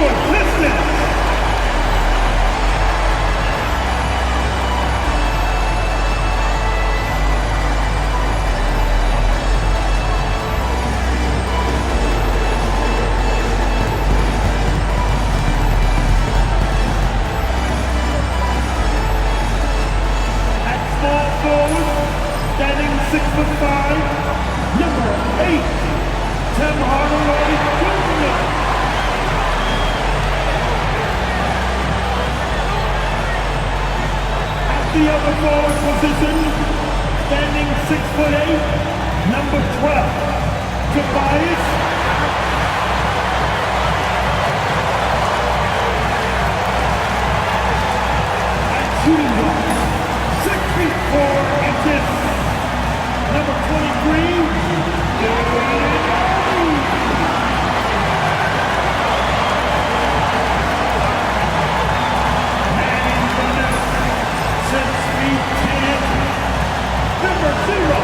Detroit Pistons. Standing 6'5", number 8, Tim Hardaway Jr. At the other forward position, standing 6'8", number 12, Tobias. At shooting guard, 6 feet 4 inches. Number 23, manning the net, 6 feet 10, number 0,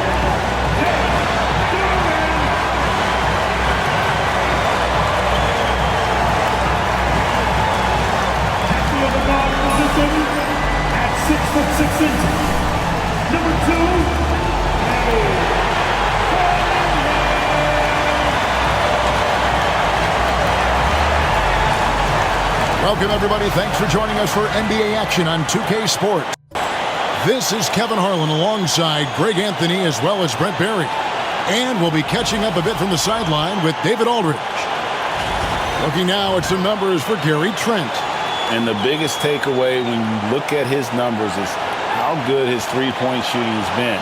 at the other guard position, at 6'6", number 2, welcome, everybody. Thanks for joining us for NBA action on 2K Sports. This is Kevin Harlan alongside Greg Anthony as well as Brent Barry. And we'll be catching up a bit from the sideline with David Aldridge. Looking now at some numbers for Gary Trent. And the biggest takeaway when you look at his numbers is how good his three-point shooting has been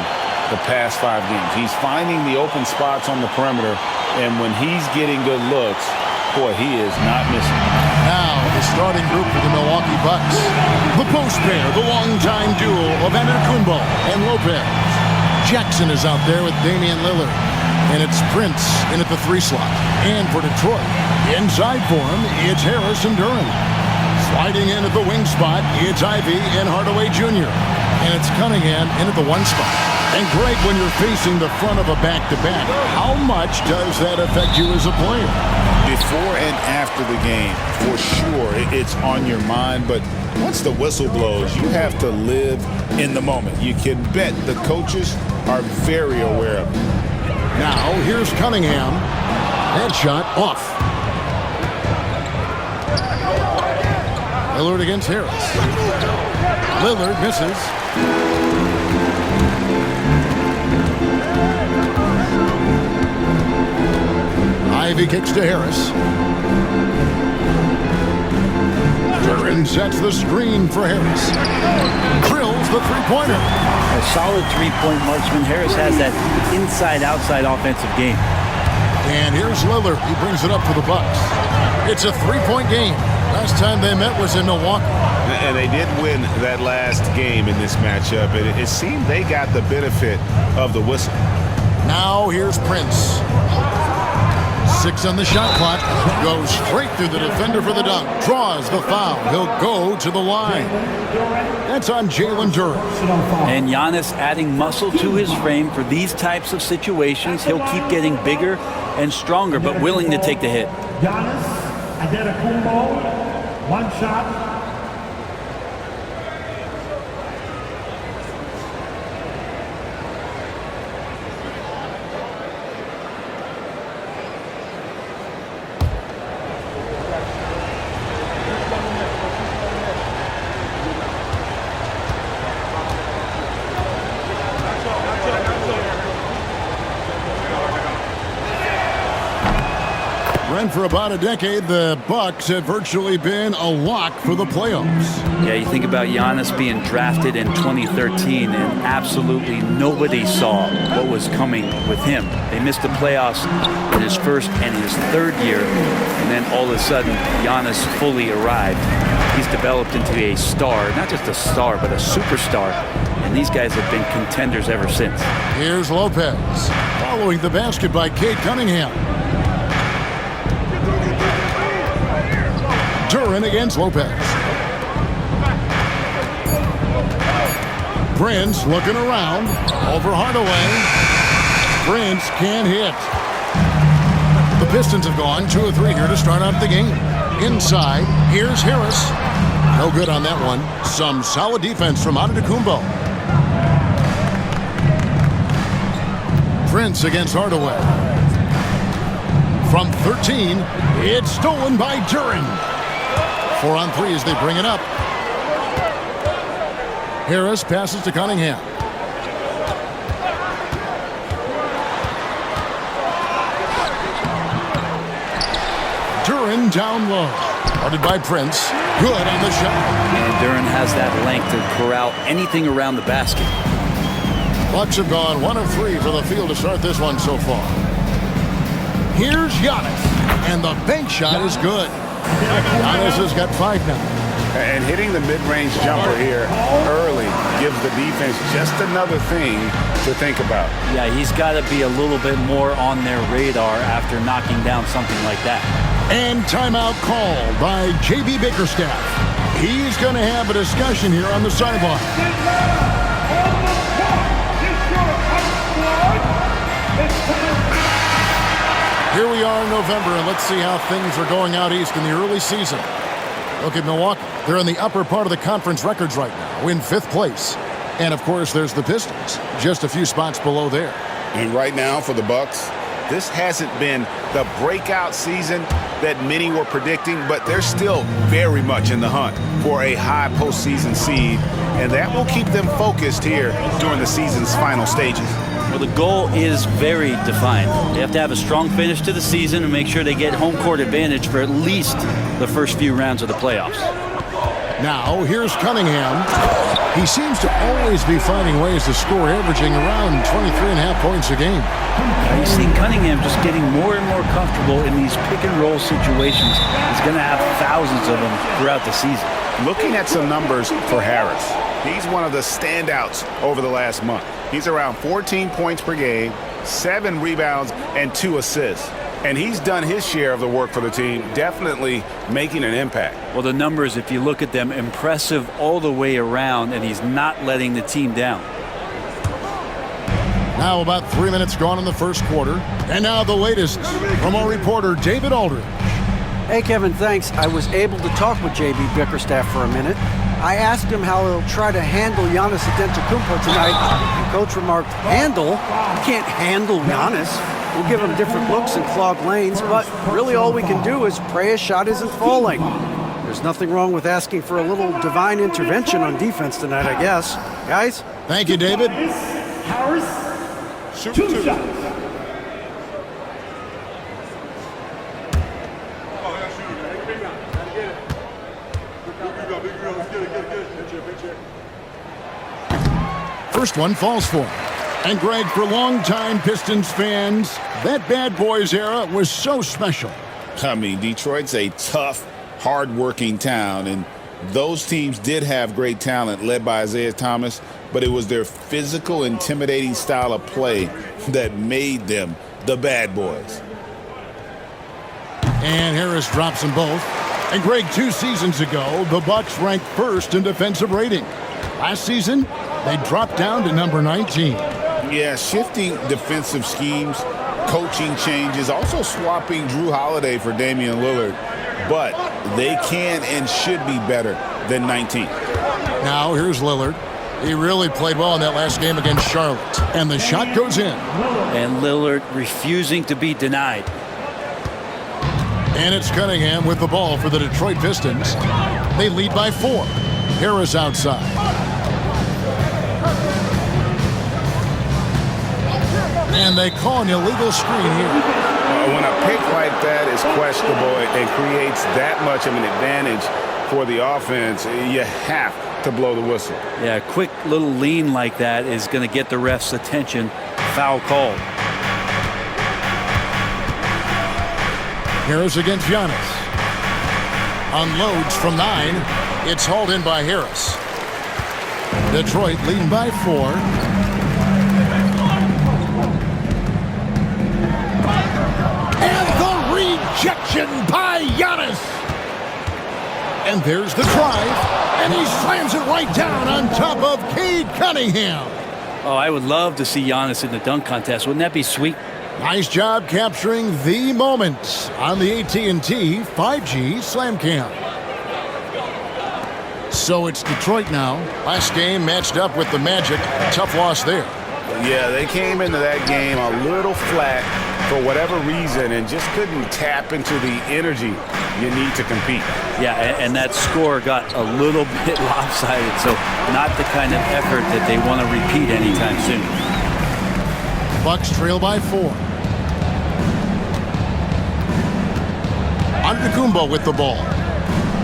the past 5 games. He's finding the open spots on the perimeter, and when he's getting good looks, boy, he is not missing. Now, the starting group for the Milwaukee Bucks. The post pair, the longtime duo of Antetokounmpo and Lopez. Jackson is out there with Damian Lillard. And it's Prince in at the 3 slot. And for Detroit, inside for him, it's Harris and Duran. Sliding in at the wing spot, it's Ivy and Hardaway Jr. And it's Cunningham in at the 1 spot. And Greg, when you're facing the front of a back-to-back, how much does that affect you as a player? Before and after the game, for sure, it's on your mind. But once the whistle blows, you have to live in the moment. You can bet the coaches are very aware of it. Now, here's Cunningham. Headshot off. Lillard against Harris. Lillard misses. Ivy kicks to Harris. Duran sets the screen for Harris. Drills the three-pointer. A solid three-point marksman. Harris has that inside-outside offensive game. And here's Lillard. He brings it up for the Bucks. It's a three-point game. Last time they met was in Milwaukee. And they did win that last game in this matchup. And it seemed they got the benefit of the whistle. Now here's Prince. 6 on the shot clock. Goes straight through the defender for the dunk. Draws the foul. He'll go to the line. That's on Jalen Duran. And Giannis adding muscle to his frame for these types of situations. He'll keep getting bigger and stronger, but willing to take the hit. Giannis Antetokounmpo, 1 shot. And for about a decade, the Bucks have virtually been a lock for the playoffs. Yeah, you think about Giannis being drafted in 2013, and absolutely nobody saw what was coming with him. They missed the playoffs in his first and his 3rd year, and then all of a sudden, Giannis fully arrived. He's developed into a star, not just a star, but a superstar, and these guys have been contenders ever since. Here's Lopez, following the basket by Cade Cunningham. Duran against Lopez. Prince looking around. Over Hardaway. Prince can't hit. The Pistons have gone 2 of 3 here to start out the game. Inside, here's Harris. No good on that one. Some solid defense from Antetokounmpo. Prince against Hardaway. From 13, it's stolen by Duren. 4 on 3 as they bring it up. Harris passes to Cunningham. Duren down low. Guarded by Prince. Good on the shot. And Duren has that length to corral anything around the basket. Bucks have gone 1 of 3 for the field to start this one so far. Here's Giannis. And the bank shot is good. Giannis has got 5 now. And hitting the mid-range jumper here early gives the defense just another thing to think about. Yeah, he's got to be a little bit more on their radar after knocking down something like that. And timeout called by J.B. Bickerstaff. He's going to have a discussion here on the sideline. Here we are in November, and let's see how things are going out east in the early season. Look at Milwaukee. They're in the upper part of the conference records right now, in 5th place. And, of course, there's the Pistons, just a few spots below there. And right now for the Bucks, this hasn't been the breakout season that many were predicting, but they're still very much in the hunt for a high postseason seed, and that will keep them focused here during the season's final stages. Well, the goal is very defined. They have to have a strong finish to the season and make sure they get home court advantage for at least the first few rounds of the playoffs. Now, here's Cunningham. He seems to always be finding ways to score, averaging around 23.5 points a game. You've seen Cunningham just getting more and more comfortable in these pick-and-roll situations. He's going to have thousands of them throughout the season. Looking at some numbers for Harris, he's one of the standouts over the last month. He's around 14 points per game, 7 rebounds, and 2 assists. And he's done his share of the work for the team, definitely making an impact. Well, the numbers, if you look at them, impressive all the way around, and he's not letting the team down. Now about 3 minutes gone in the first quarter. And now the latest from our reporter, David Aldridge. Hey, Kevin, thanks. I was able to talk with J.B. Bickerstaff for a minute. I asked him how he'll try to handle Giannis Antetokounmpo tonight. And Coach remarked, handle? You can't handle Giannis. We'll give him different looks and clog lanes, but really all we can do is pray his shot isn't falling. There's nothing wrong with asking for a little divine intervention on defense tonight, I guess. Guys? Thank you, David. Harris, 2 shots. First one falls for him. And Greg, for longtime Pistons fans, that Bad Boys era was so special. I mean, Detroit's a tough, hard-working town, and those teams did have great talent led by Isaiah Thomas, but it was their physical, intimidating style of play that made them the Bad Boys. And Harris drops them both. And Greg, 2 seasons ago, the Bucks ranked 1st in defensive rating. Last season, they dropped down to number 19. Yeah, shifting defensive schemes, coaching changes, also swapping Drew Holiday for Damian Lillard. But they can and should be better than 19th. Now here's Lillard. He really played well in that last game against Charlotte. And the shot goes in. And Lillard refusing to be denied. And it's Cunningham with the ball for the Detroit Pistons. They lead by 4. Harris outside. And they call an illegal screen here. When a pick like that is questionable and creates that much of an advantage for the offense, you have to blow the whistle. Yeah, a quick little lean like that is going to get the ref's attention. Foul called. Harris against Giannis. Unloads from 9. It's hauled in by Harris. Detroit leading by 4. Rejection by Giannis. And there's the drive, and he slams it right down on top of Cade Cunningham. Oh, I would love to see Giannis in the dunk contest. Wouldn't that be sweet? Nice job capturing the moment on the AT&T 5G Slam Cam. So it's Detroit now. Last game matched up with the Magic. Tough loss there. Yeah, they came into that game a little flat for whatever reason and just couldn't tap into the energy you need to compete. Yeah, and that score got a little bit lopsided, so not the kind of effort that they want to repeat anytime soon. Bucks trail by 4. Antetokounmpo with the ball.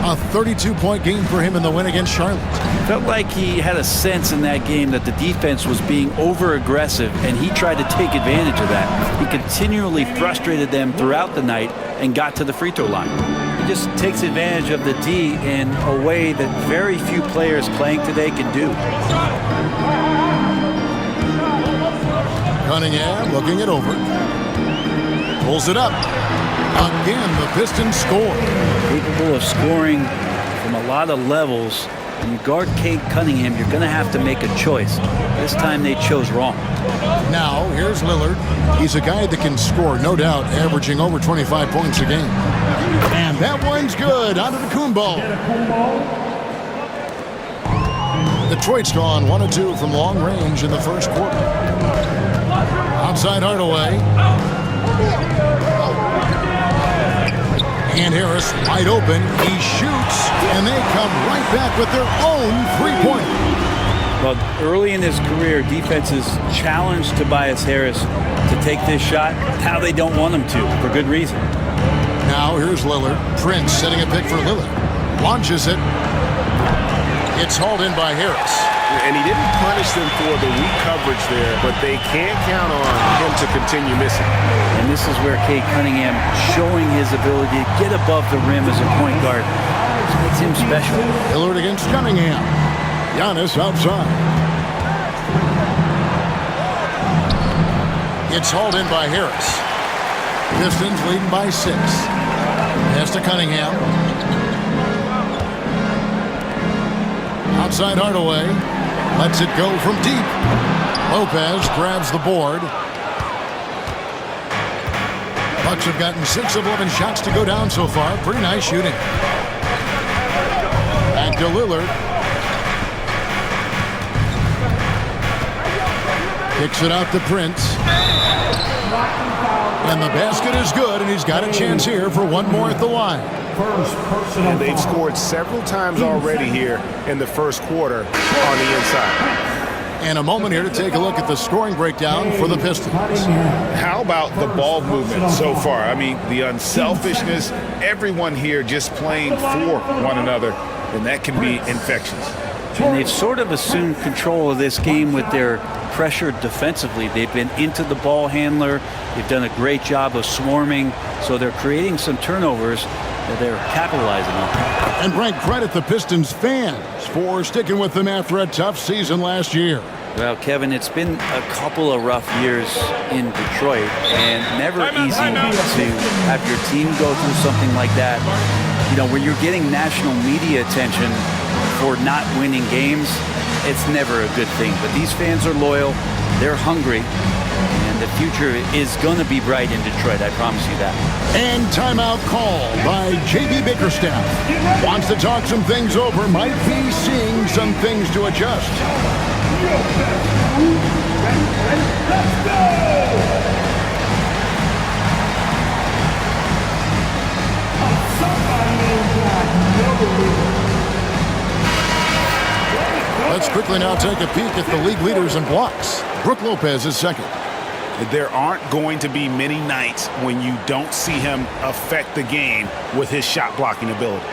A 32-point game for him in the win against Charlotte. Felt like he had a sense in that game that the defense was being over-aggressive, and he tried to take advantage of that. He continually frustrated them throughout the night and got to the free throw line. He just takes advantage of the D in a way that very few players playing today can do. Cunningham looking it over. Pulls it up. Again, the Pistons score. Capable of scoring from a lot of levels. When you guard Cade Cunningham, you're going to have to make a choice. This time they chose wrong. Now, here's Lillard. He's a guy that can score, no doubt, averaging over 25 points a game. And that one's good. Antetokounmpo. Detroit's gone 1 of 2 from long range in the first quarter. Outside Hardaway. And Harris wide open. He shoots, and they come right back with their own three-pointer. Well, early in his career, defenses challenged Tobias Harris to take this shot. Now they don't want him to, for good reason. Now here's Lillard. Prince setting a pick for Lillard. Launches it. It's hauled in by Harris. And he didn't punish them for the weak coverage there, but they can't count on him to continue missing. And this is where Cade Cunningham showing his ability to get above the rim as a point guard. This makes him special. Lillard against Cunningham. Giannis outside. It's hauled in by Harris. Pistons leading by 6. Pass to Cunningham. Outside Hardaway. Lets it go from deep. Lopez grabs the board. Bucks have gotten 6 of 11 shots to go down so far. Pretty nice shooting. Back to Lillard. Kicks it out to Prince. And the basket is good, and he's got a chance here for one more at the line. And they've scored several times already here in the first quarter on the inside. And a moment here to take a look at the scoring breakdown for the Pistons. How about the ball movement so far? I mean, the unselfishness, everyone here just playing for one another, and that can be infectious. And they've sort of assumed control of this game with their pressure defensively. They've been into the ball handler. They've done a great job of swarming. So they're creating some turnovers that they're capitalizing on. And rank credit the Pistons fans for sticking with them after a tough season last year. Well, Kevin, it's been a couple of rough years in Detroit, and never easy to have your team go through something like that. You know, when you're getting national media attention for not winning games, it's never a good thing. But these fans are loyal, they're hungry, and the future is going to be bright in Detroit, I promise you that. And timeout call by J.B. Bickerstaff. Wants to talk some things over, might be seeing some things to adjust. Let's go! Let's quickly now take a peek at the league leaders in blocks. Brook Lopez is second. There aren't going to be many nights when you don't see him affect the game with his shot blocking ability.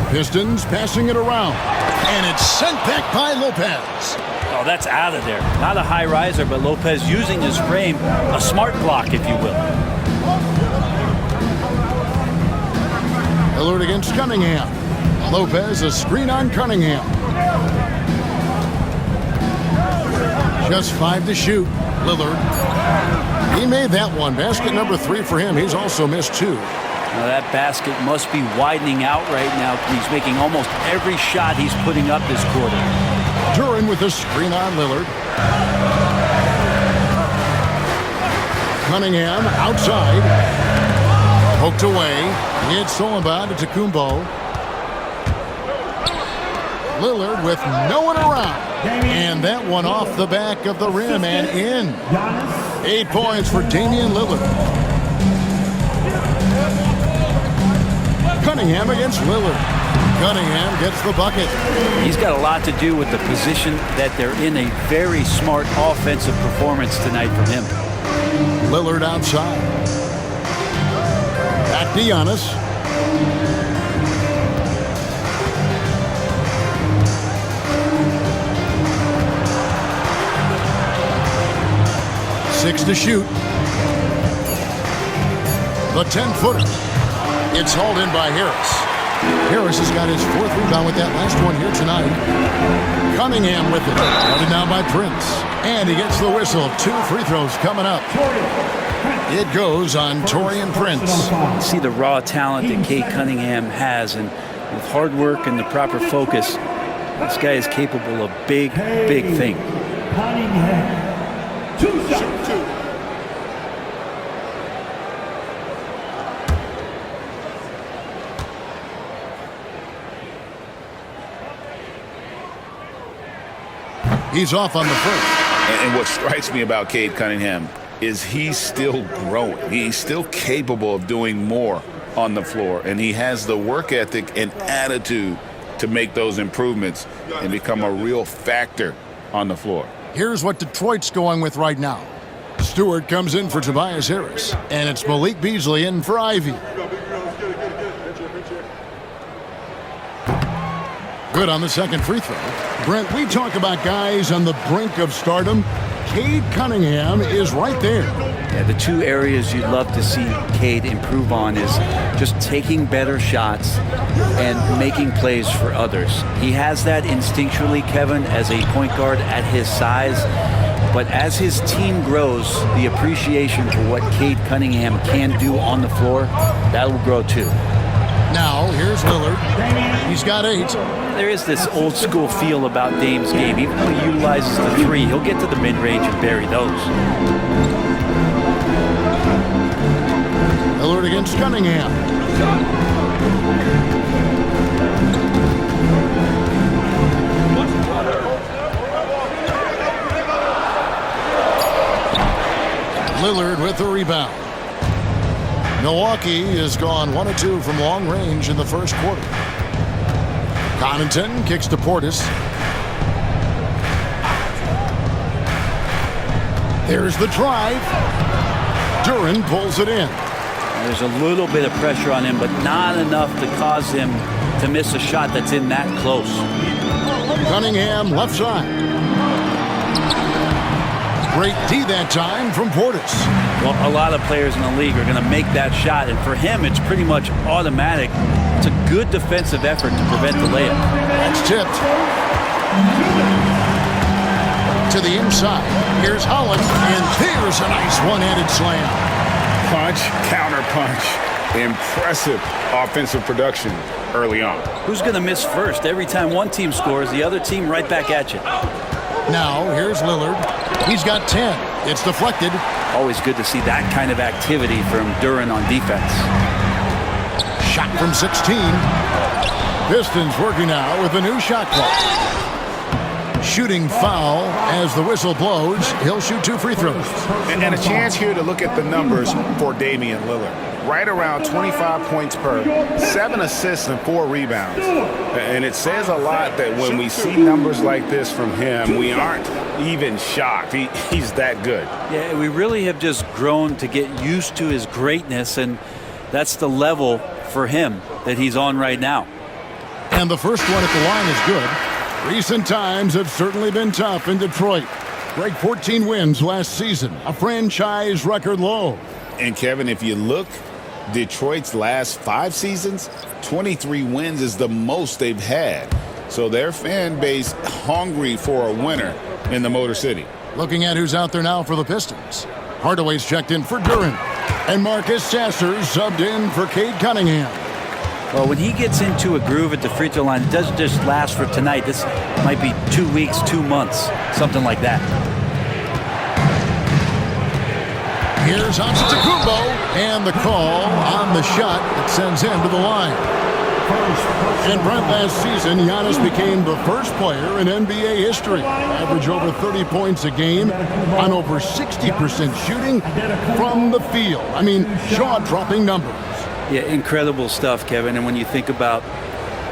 Pistons passing it around. And it's sent back by Lopez. Oh, that's out of there. Not a high riser, but Lopez using his frame, a smart block, if you will. Lillard against Cunningham. Lopez, a screen on Cunningham. Just 5 to shoot. Lillard. He made that one. Basket number 3 for him. He's also missed 2. Now that basket must be widening out right now. He's making almost every shot he's putting up this quarter. Duran with a screen on Lillard. Cunningham outside. Poked away. It's stolen by Antetokounmpo. Lillard with no one around. And that one off the back of the rim and in. 8 points for Damian Lillard. Cunningham against Lillard. Cunningham gets the bucket. He's got a lot to do with the position that they're in. A very smart offensive performance tonight from him. Lillard outside. Back to Giannis. Six to shoot. The 10-footer. It's hauled in by Harris. Harris has got his 4th rebound with that last one here tonight. Cunningham with it. Running down by Prince. And he gets the whistle. 2 free throws coming up. It goes on Taurean Prince. See the raw talent that Cade Cunningham has, and with hard work and the proper focus, this guy is capable of big, big things. Cunningham. 2 shots. He's off on the first. And what strikes me about Cade Cunningham is he's still growing. He's still capable of doing more on the floor, and he has the work ethic and attitude to make those improvements and become a real factor on the floor. Here's what Detroit's going with right now. Stewart comes in for Tobias Harris, and it's Malik Beasley in for Ivy. Good on the second free throw. Brent, we talk about guys on the brink of stardom. Cade Cunningham is right there. Yeah, the 2 areas you'd love to see Cade improve on is just taking better shots and making plays for others. He has that instinctually, Kevin, as a point guard at his size. But as his team grows, the appreciation for what Cade Cunningham can do on the floor, that'll grow too. Now, here's Lillard. He's got 8. There is this old school feel about Dame's game. Even though he utilizes the 3, he'll get to the mid-range and bury those. Lillard against Cunningham. Lillard with the rebound. Milwaukee has gone 1 of 2 from long range in the first quarter. Connaughton kicks to Portis. There's the drive. Duran pulls it in. There's a little bit of pressure on him, but not enough to cause him to miss a shot that's in that close. Cunningham left side. Great D that time from Portis. Well, a lot of players in the league are going to make that shot, and for him, it's pretty much automatic. It's a good defensive effort to prevent the layup. That's tipped. To the inside. Here's Holland, and there's a nice one-handed slam. Punch, counter punch. Impressive offensive production early on. Who's going to miss first? Every time one team scores, the other team right back at you. Now, here's Lillard. He's got 10. It's deflected. Always good to see that kind of activity from Duran on defense. Shot from 16. Pistons working now with a new shot clock. Shooting foul as the whistle blows. He'll shoot 2 free throws. And a chance here to look at the numbers for Damian Lillard. Right around 25 points per, 7 assists and 4 rebounds. And it says a lot that when we see numbers like this from him, we aren't even shocked. He's that good. Yeah, we really have just grown to get used to his greatness, and that's the level for him that he's on right now. And the first one at the line is good. Recent times have certainly been tough in Detroit. Break 14 wins last season, a franchise record low. And Kevin, if you look, Detroit's last 5 seasons, 23 wins is the most they've had. So their fan base hungry for a winner in the Motor City. Looking at who's out there now for the Pistons. Hardaway's checked in for Duran. And Marcus Sasser subbed in for Cade Cunningham. Well, when he gets into a groove at the free throw line, it doesn't just last for tonight. This might be 2 weeks, 2 months, something like that. Here's Antetokounmpo, and the call on the shot that sends him to the line. In Brent, last season, Giannis became the first player in NBA history. Average over 30 points a game on over 60% shooting from the field. I mean, jaw-dropping numbers. Yeah, incredible stuff, Kevin. And when you think about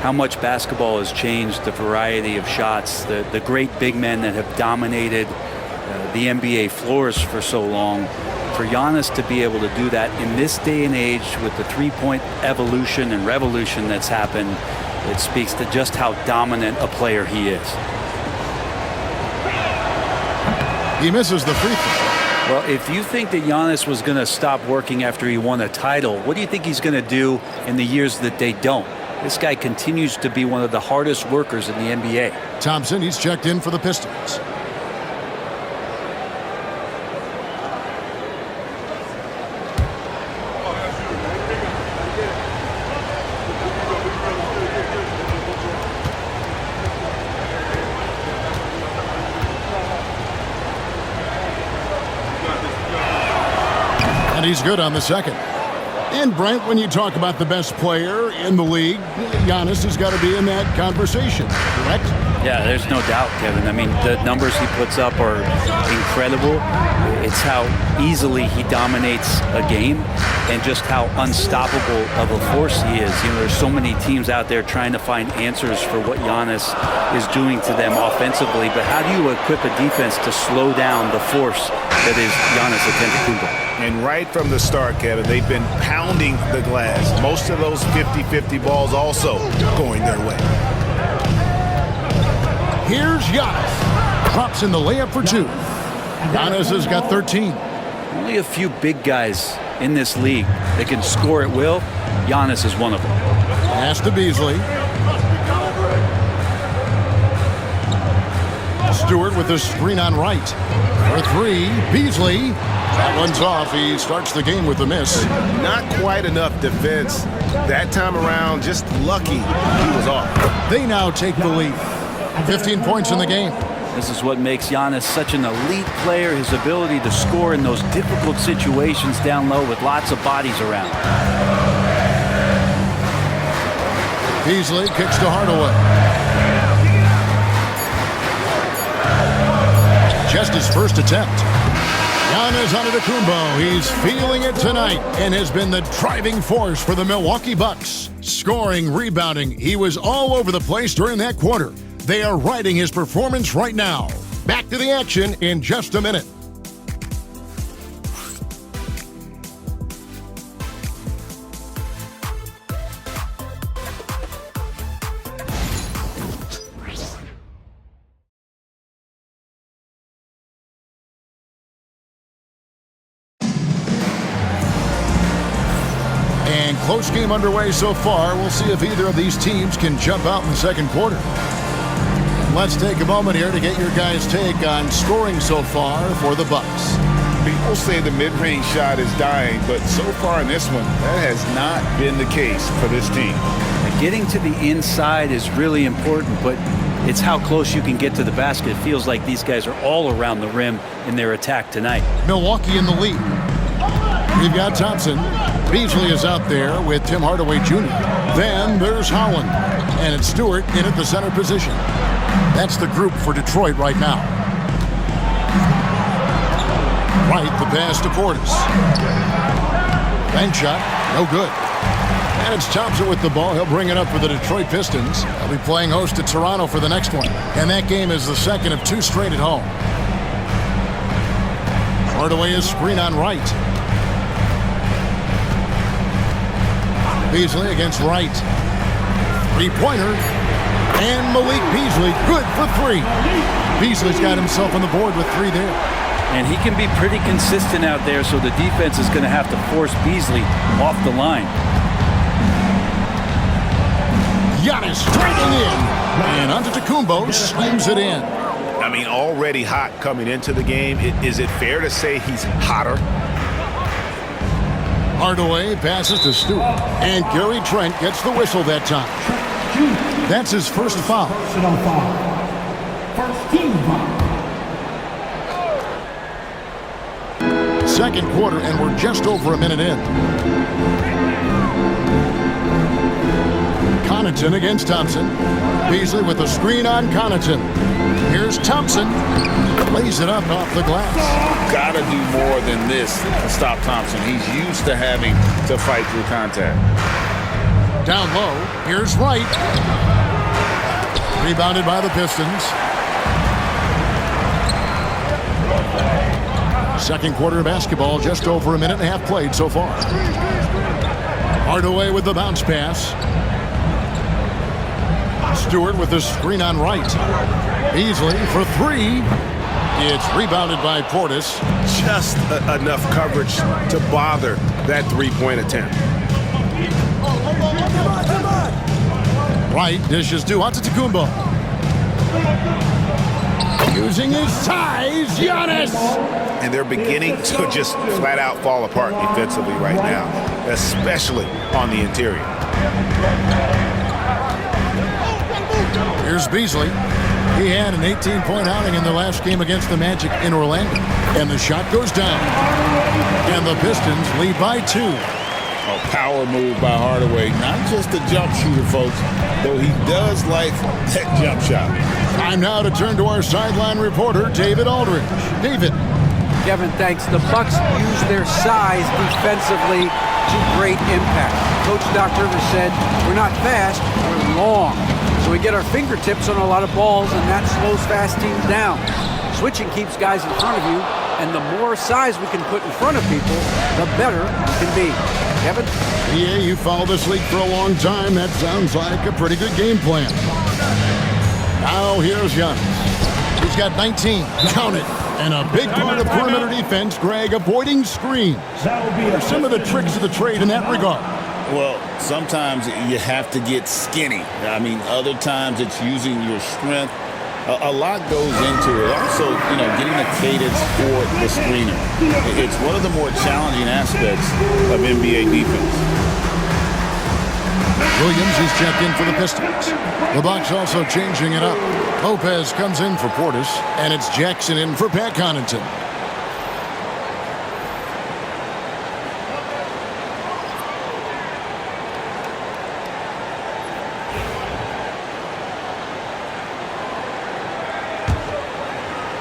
how much basketball has changed, the variety of shots, the great big men that have dominated the NBA floors for so long, for Giannis to be able to do that in this day and age with the three-point evolution and revolution that's happened, it speaks to just how dominant a player he is. He misses the free throw. Well, if you think that Giannis was going to stop working after he won a title, what do you think he's going to do in the years that they don't? This guy continues to be one of the hardest workers in the NBA. Thompson, he's checked in for the Pistons. He's good on the second. And Brent, when you talk about the best player in the league, Giannis has got to be in that conversation, correct? Yeah, there's no doubt, Kevin. I mean, the numbers he puts up are incredible. It's how easily he dominates a game and just how unstoppable of a force he is. You know, there's so many teams out there trying to find answers for what Giannis is doing to them offensively, but how do you equip a defense to slow down the force that is Giannis Antetokounmpo? And right from the start, Kevin, they've been pounding the glass. Most of those 50-50 balls also going their way. Here's Giannis. Drops in the layup for two. Giannis has got 13. Only a few big guys in this league that can score at will. Giannis is one of them. Pass to Beasley. Stewart with the screen on right. For three, Beasley. That one's off. He starts the game with a miss. Not quite enough defense that time around. Just lucky he was off. They now take the lead. 15 points in the game. This is what makes Giannis such an elite player, his ability to score in those difficult situations down low with lots of bodies around. Beasley kicks to Hardaway. Just his first attempt. Giannis Antetokounmpo, he's feeling it tonight and has been the driving force for the Milwaukee Bucks. Scoring, rebounding, he was all over the place during that quarter. They are riding his performance right now. Back to the action in just a minute. And close game underway so far. We'll see if either of these teams can jump out in the second quarter. Let's take a moment here to get your guys' take on scoring so far for the Bucks. People say the mid-range shot is dying, but so far in this one, that has not been the case for this team. Getting to the inside is really important, but it's how close you can get to the basket. It feels like these guys are all around the rim in their attack tonight. Milwaukee in the lead. We've got Thompson. Beasley is out there with Tim Hardaway Jr. Then there's Howland. And it's Stewart in at the center position. That's the group for Detroit right now. Right, the pass to Portis. Bank shot, no good. And it's Thompson with the ball. He'll bring it up for the Detroit Pistons. They'll be playing host to Toronto for the next one. And that game is the second of two straight at home. Hardaway is screen on right. Beasley against Wright. Three-pointer. And Malik Beasley, good for three. Beasley's got himself on the board with three there. And he can be pretty consistent out there, so the defense is going to have to force Beasley off the line. Giannis driving in. And Antetokounmpo slams it in. I mean, already hot coming into the game. Is it fair to say he's hotter? Hardaway passes to Stewart. And Gary Trent gets the whistle that time. That's his first foul. Personal foul. First team foul. Second quarter, and we're just over a minute in. Connaughton against Thompson. Beasley with a screen on Connaughton. Here's Thompson. Lays it up off the glass. Gotta do more than this to stop Thompson. He's used to having to fight through contact. Down low, here's Wright. Rebounded by the Pistons. Second quarter of basketball, just over a minute and a half played so far. Hardaway with the bounce pass. Stewart with the screen on Wright. Beasley for three. It's rebounded by Portis. Just enough coverage to bother that three-point attempt. Wright dishes to Antetokounmpo. Using his size, Giannis. And they're beginning to just flat out fall apart defensively right now, especially on the interior. Here's Beasley. He had an 18-point outing in the last game against the Magic in Orlando. And the shot goes down. And the Pistons lead by 2. A power move by Hardaway. Not just a jump shooter, folks, though he does like that jump shot. Time now to turn to our sideline reporter, David Aldridge. David. Kevin, thanks. The Bucks use their size defensively to great impact. Coach Doc Rivers said, we're not fast, we're long. So we get our fingertips on a lot of balls, and that slows fast teams down. Switching keeps guys in front of you, and the more size we can put in front of people, the better it can be. Kevin? Yeah, you followed this league for a long time. That sounds like a pretty good game plan. Now here's Giannis. He's got 19. Count it. And a big part of perimeter defense, Greg, avoiding screens. What are some of the tricks of the trade in that regard? Well, sometimes you have to get skinny. I mean, other times it's using your strength. A lot goes into it. Also, getting a cadence for the screener. It's one of the more challenging aspects of NBA defense. Williams is checked in for the Pistons. The Bucks also changing it up. Lopez comes in for Portis, and it's Jackson in for Pat Connaughton.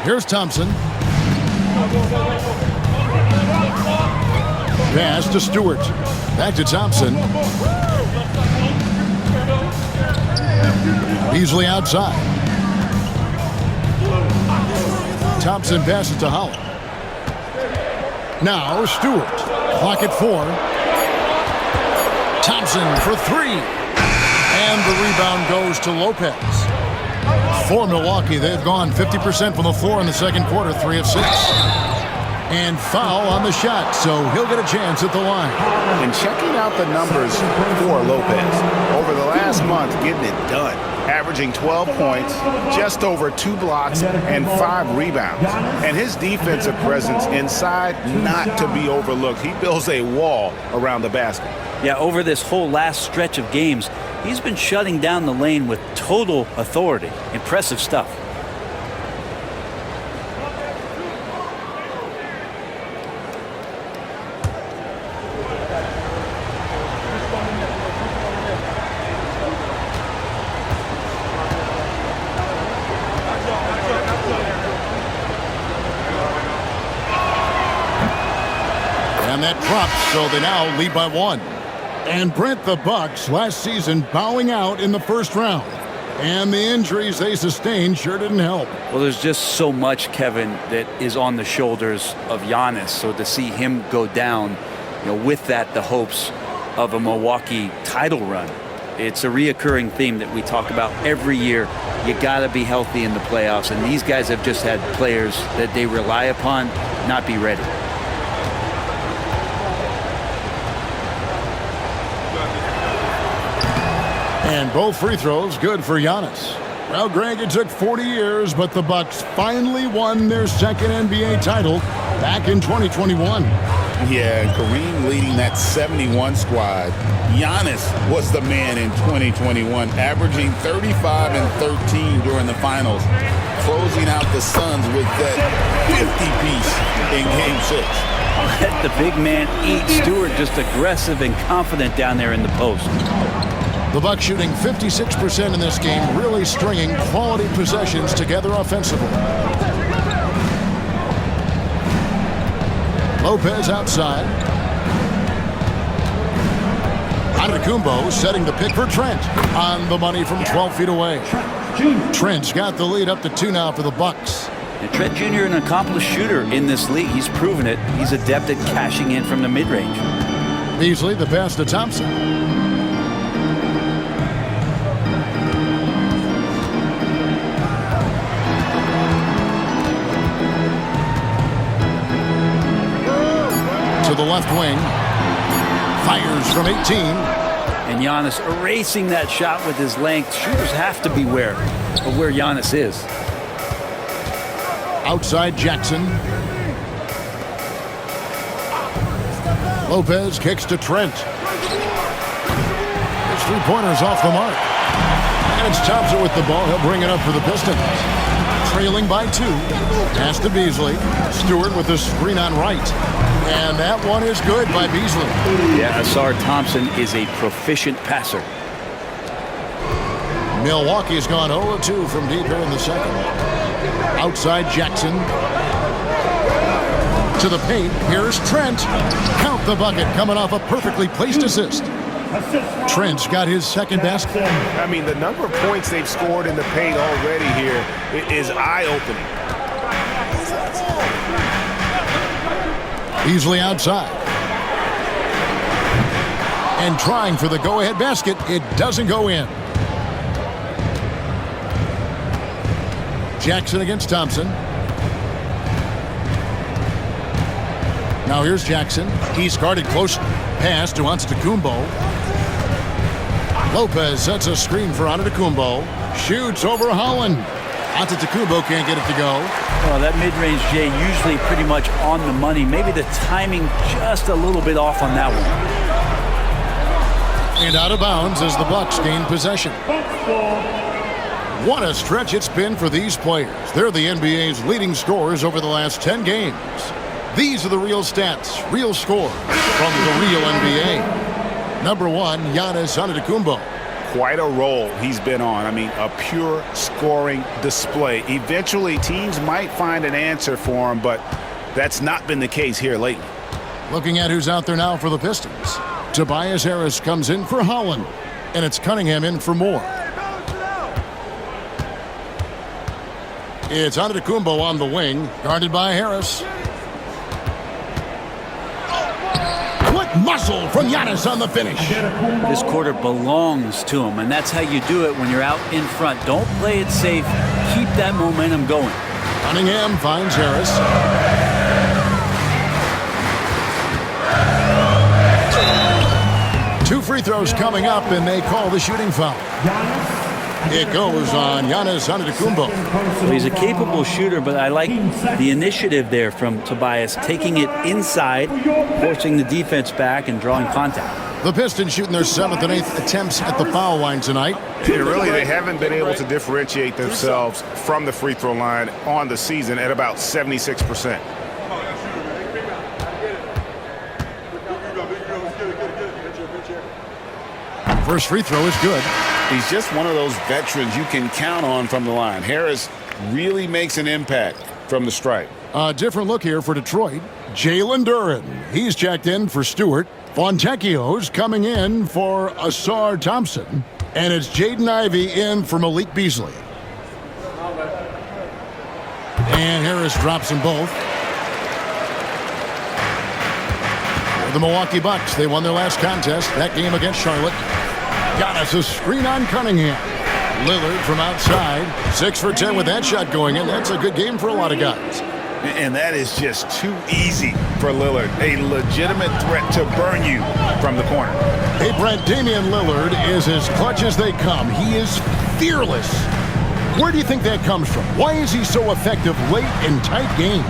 Here's Thompson. Pass to Stewart. Back to Thompson. Beasley outside. Thompson passes to Howard. Now Stewart. Clock at 4. Thompson for 3. And the rebound goes to Lopez. For Milwaukee, they've gone 50% from the floor in the second quarter, 3 of 6. And foul on the shot, so he'll get a chance at the line. And checking out the numbers for Lopez, over the last month, getting it done. Averaging 12 points, just over 2 blocks, and 5 rebounds. And his defensive presence inside, not to be overlooked. He builds a wall around the basket. Yeah, over this whole last stretch of games, he's been shutting down the lane with total authority. Impressive stuff. And that drops, so they now lead by 1. And Brent, the Bucks last season bowing out in the first round. And the injuries they sustained sure didn't help. Well, there's just so much, Kevin, that is on the shoulders of Giannis. So to see him go down, with that, the hopes of a Milwaukee title run. It's a reoccurring theme that we talk about every year. You got to be healthy in the playoffs. And these guys have just had players that they rely upon not be ready. And both free throws good for Giannis. Well, Greg, it took 40 years, but the Bucks finally won their second NBA title back in 2021. Yeah, and Kareem leading that 71 squad. Giannis was the man in 2021, averaging 35 and 13 during the finals, closing out the Suns with that 50-piece in Game 6. Let the big man eat. Stewart just aggressive and confident down there in the post. The Bucks shooting 56% in this game, really stringing quality possessions together offensively. Lopez outside. Antetokounmpo setting the pick for Trent. On the money from 12 feet away. Trent's got the lead up to 2 now for the Bucks. And Trent Jr., an accomplished shooter in this league. He's proven it. He's adept at cashing in from the mid-range. Beasley, the pass to Thompson. To the left wing. Fires from 18. And Giannis erasing that shot with his length. Shooters have to beware of where Giannis is. Outside Jackson. Lopez kicks to Trent. His three-pointer's off the mark. And it's Thompson with the ball. He'll bring it up for the Pistons. Trailing by 2. Pass to Beasley. Stewart with the screen on right. And that one is good by Beasley. Yeah, Asar Thompson is a proficient passer. Milwaukee's gone 0-2 from deep here in the second. Outside Jackson. To the paint. Here's Trent. Count the bucket coming off a perfectly placed assist. Trent's got his second basket. I mean, the number of points they've scored in the paint already here is eye-opening. Beasley outside. And trying for the go-ahead basket. It doesn't go in. Jackson against Thompson. Now here's Jackson. He's guarded close. Pass to Antetokounmpo. Lopez sets a screen for Antetokounmpo. Shoots over Holland. Antetokounmpo can't get it to go. Well, that mid-range, Jay, usually pretty much on the money. Maybe the timing just a little bit off on that one. And out of bounds as the Bucks gain possession. What a stretch it's been for these players. They're the NBA's leading scorers over the last 10 games. These are the real stats, real scores from the real NBA. Number 1, Giannis Antetokounmpo. Quite a role he's been on. I mean, a pure scoring display. Eventually, teams might find an answer for him, but that's not been the case here lately. Looking at who's out there now for the Pistons. Tobias Harris comes in for Holland, and it's Cunningham in for Moore. It's Antetokounmpo on the wing, guarded by Harris. Muscle from Giannis on the finish. This quarter belongs to him, and that's how you do it when you're out in front. Don't play it safe. Keep that momentum going. Cunningham finds Harris. Two free throws coming up, and they call the shooting foul. It goes on Giannis Antetokounmpo. So he's a capable shooter, but I like the initiative there from Tobias, taking it inside, forcing the defense back, and drawing contact. The Pistons shooting their 7th and 8th attempts at the foul line tonight. They haven't been able to differentiate themselves from the free throw line on the season at about 76%. First free throw is good. He's just one of those veterans you can count on from the line. Harris really makes an impact from the stripe. A different look here for Detroit. Jalen Duren. He's checked in for Stewart. Fontecchio's coming in for Asar Thompson. And it's Jaden Ivey in for Malik Beasley. And Harris drops them both. The Milwaukee Bucks, they won their last contest, that game against Charlotte. Giannis, a screen on Cunningham. Lillard from outside. 6 for 10 with that shot going in. That's a good game for a lot of guys. And that is just too easy for Lillard. A legitimate threat to burn you from the corner. Hey, Brent, Damian Lillard is as clutch as they come. He is fearless. Where do you think that comes from? Why is he so effective late in tight games?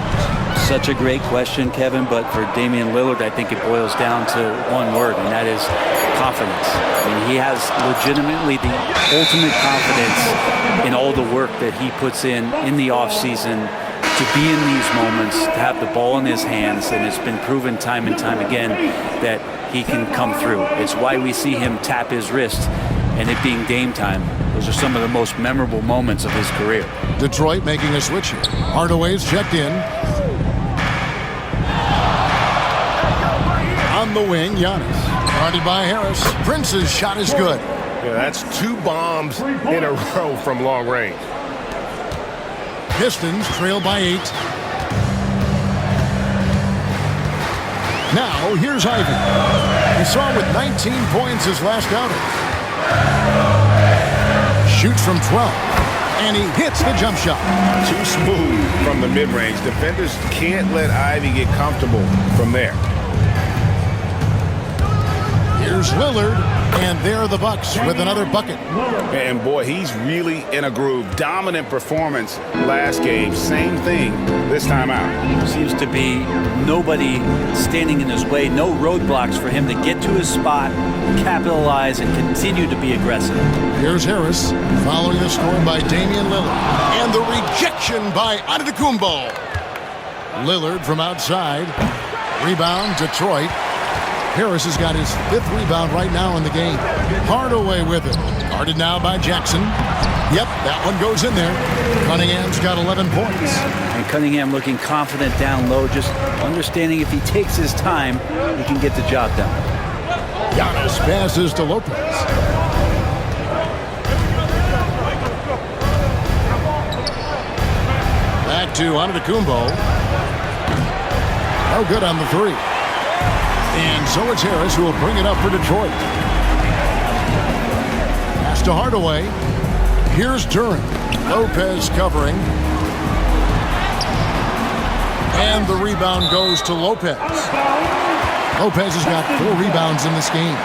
Such a great question, Kevin, but for Damian Lillard, I think it boils down to one word, and that is confidence. I mean, he has legitimately the ultimate confidence in all the work that he puts in the offseason to be in these moments, to have the ball in his hands, and it's been proven time and time again that he can come through. It's why we see him tap his wrist, and it being Dame time. Those are some of the most memorable moments of his career. Detroit making a switch here. Hardaway's checked in. On the wing, Giannis. Guarded by Harris. Prince's shot is good. Yeah, that's 2 bombs in a row from long range. Pistons trail by 8. Now, here's Ivy. He saw with 19 points his last outing. Shoots from 12. And he hits the jump shot. Too smooth from the mid-range. Defenders can't let Ivy get comfortable from there. Here's Lillard, and there the Bucks with another bucket. And boy, he's really in a groove. Dominant performance last game. Same thing this time out. Seems to be nobody standing in his way, no roadblocks for him to get to his spot, capitalize, and continue to be aggressive. Here's Harris, following the score by Damian Lillard. And the rejection by Antetokounmpo. Lillard from outside. Rebound, Detroit. Harris has got his 5th rebound right now in the game. Hardaway with it. Guarded now by Jackson. Yep, that one goes in there. Cunningham's got 11 points. And Cunningham looking confident down low, just understanding if he takes his time, he can get the job done. Giannis passes to Lopez. Back to Antetokounmpo. No good on the 3. And so it's Harris who will bring it up for Detroit. Pass to Hardaway. Here's Duran. Lopez covering. And the rebound goes to Lopez. Lopez has got 4 rebounds in this game.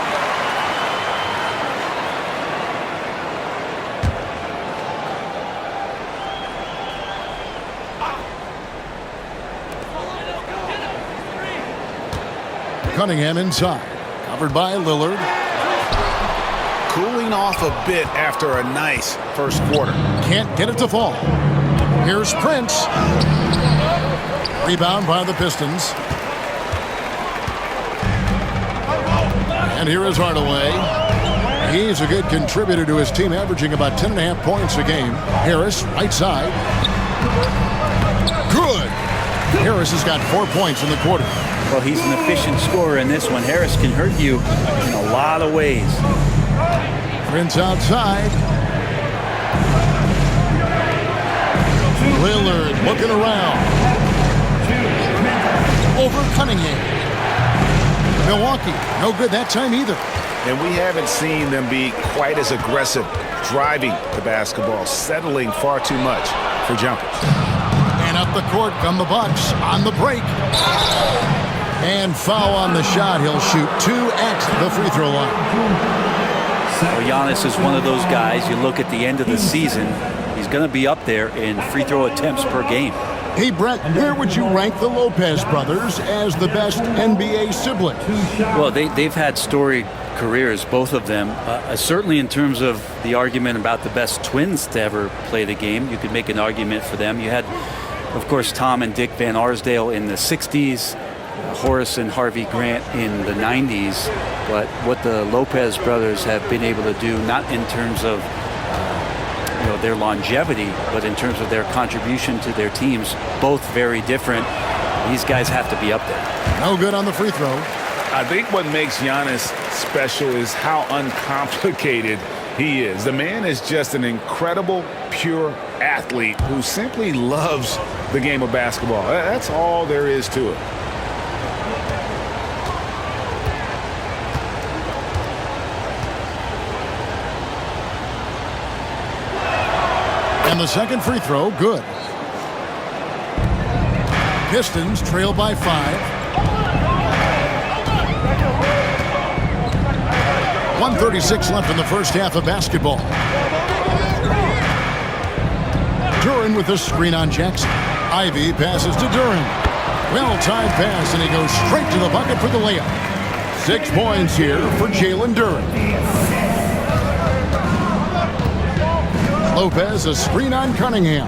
Cunningham inside. Covered by Lillard. Cooling off a bit after a nice first quarter. Can't get it to fall. Here's Prince. Rebound by the Pistons. And here is Hardaway. He's a good contributor to his team, averaging about 10.5 points a game. Harris, right side. Good. Harris has got 4 points in the quarter. Well, he's an efficient scorer in this one. Harris can hurt you in a lot of ways. Prince outside. Lillard looking around. Over Cunningham. Milwaukee, no good that time either. And we haven't seen them be quite as aggressive driving the basketball, settling far too much for jumpers. And up the court come the Bucks on the break. And foul on the shot. He'll shoot 2 at the free throw line. Well, Giannis is one of those guys, you look at the end of the season, he's going to be up there in free throw attempts per game. Hey, Brett, where would you rank the Lopez brothers as the best NBA siblings? Well, they've had storied careers, both of them. Certainly in terms of the argument about the best twins to ever play the game, you could make an argument for them. You had, of course, Tom and Dick Van Arsdale in the 60s. Horace and Harvey Grant in the 90s, but what the Lopez brothers have been able to do, not in terms of their longevity, but in terms of their contribution to their teams, both very different. These guys have to be up there. No good on the free throw. I think what makes Giannis special is how uncomplicated he is. The man is just an incredible, pure athlete who simply loves the game of basketball. That's all there is to it. And the second free throw, good. Pistons trail by 5. 1:36 left in the first half of basketball. Duran with the screen on Jackson. Ivy passes to Duran. Well-timed pass, and he goes straight to the bucket for the layup. 6 points here for Jalen Duran. Lopez, a screen on Cunningham.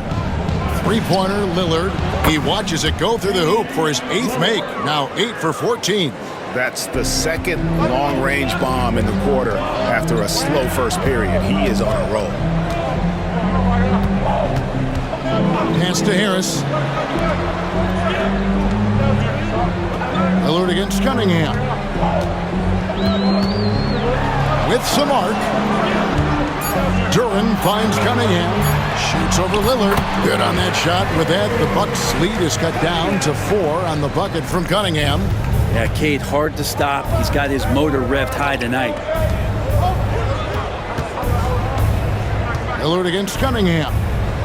Three-pointer, Lillard. He watches it go through the hoop for his 8th make. Now 8 for 14. That's the second long-range bomb in the quarter after a slow first period. He is on a roll. Pass to Harris. Lillard against Cunningham. With some arc. Duran finds Cunningham. Shoots over Lillard. Good on that shot. With that, the Bucks' lead is cut down to 4 on the bucket from Cunningham. Yeah, Cade, hard to stop. He's got his motor revved high tonight. Lillard against Cunningham.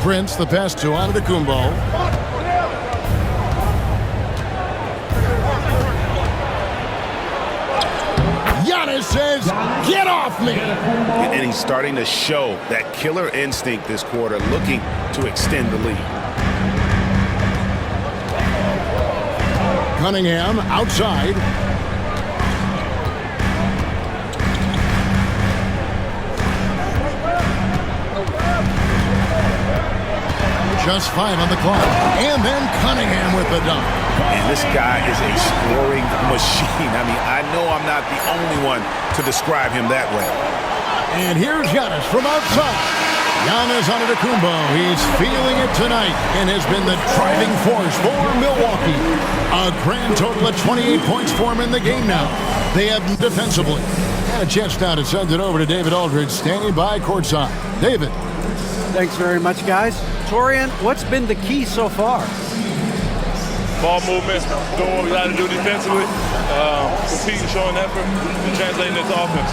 Prince, the pass to Antetokounmpo. Giannis says, "Get off me!" And he's starting to show that killer instinct this quarter, looking to extend the lead. Cunningham outside. Just 5 on the clock. And then Cunningham with the dunk. And this guy is a scoring machine. I mean, I know I'm not the only one to describe him that way. And here's Giannis from outside. Giannis Antetokounmpo. He's feeling it tonight and has been the driving force for Milwaukee. A grand total of 28 points for him in the game now. They have defensively. And a chance now to send it over to David Aldridge, standing by courtside. David. Thanks very much, guys. Torian, what's been the key so far? Ball movement, doing what we got to do defensively, competing, showing effort, and translating it to offense.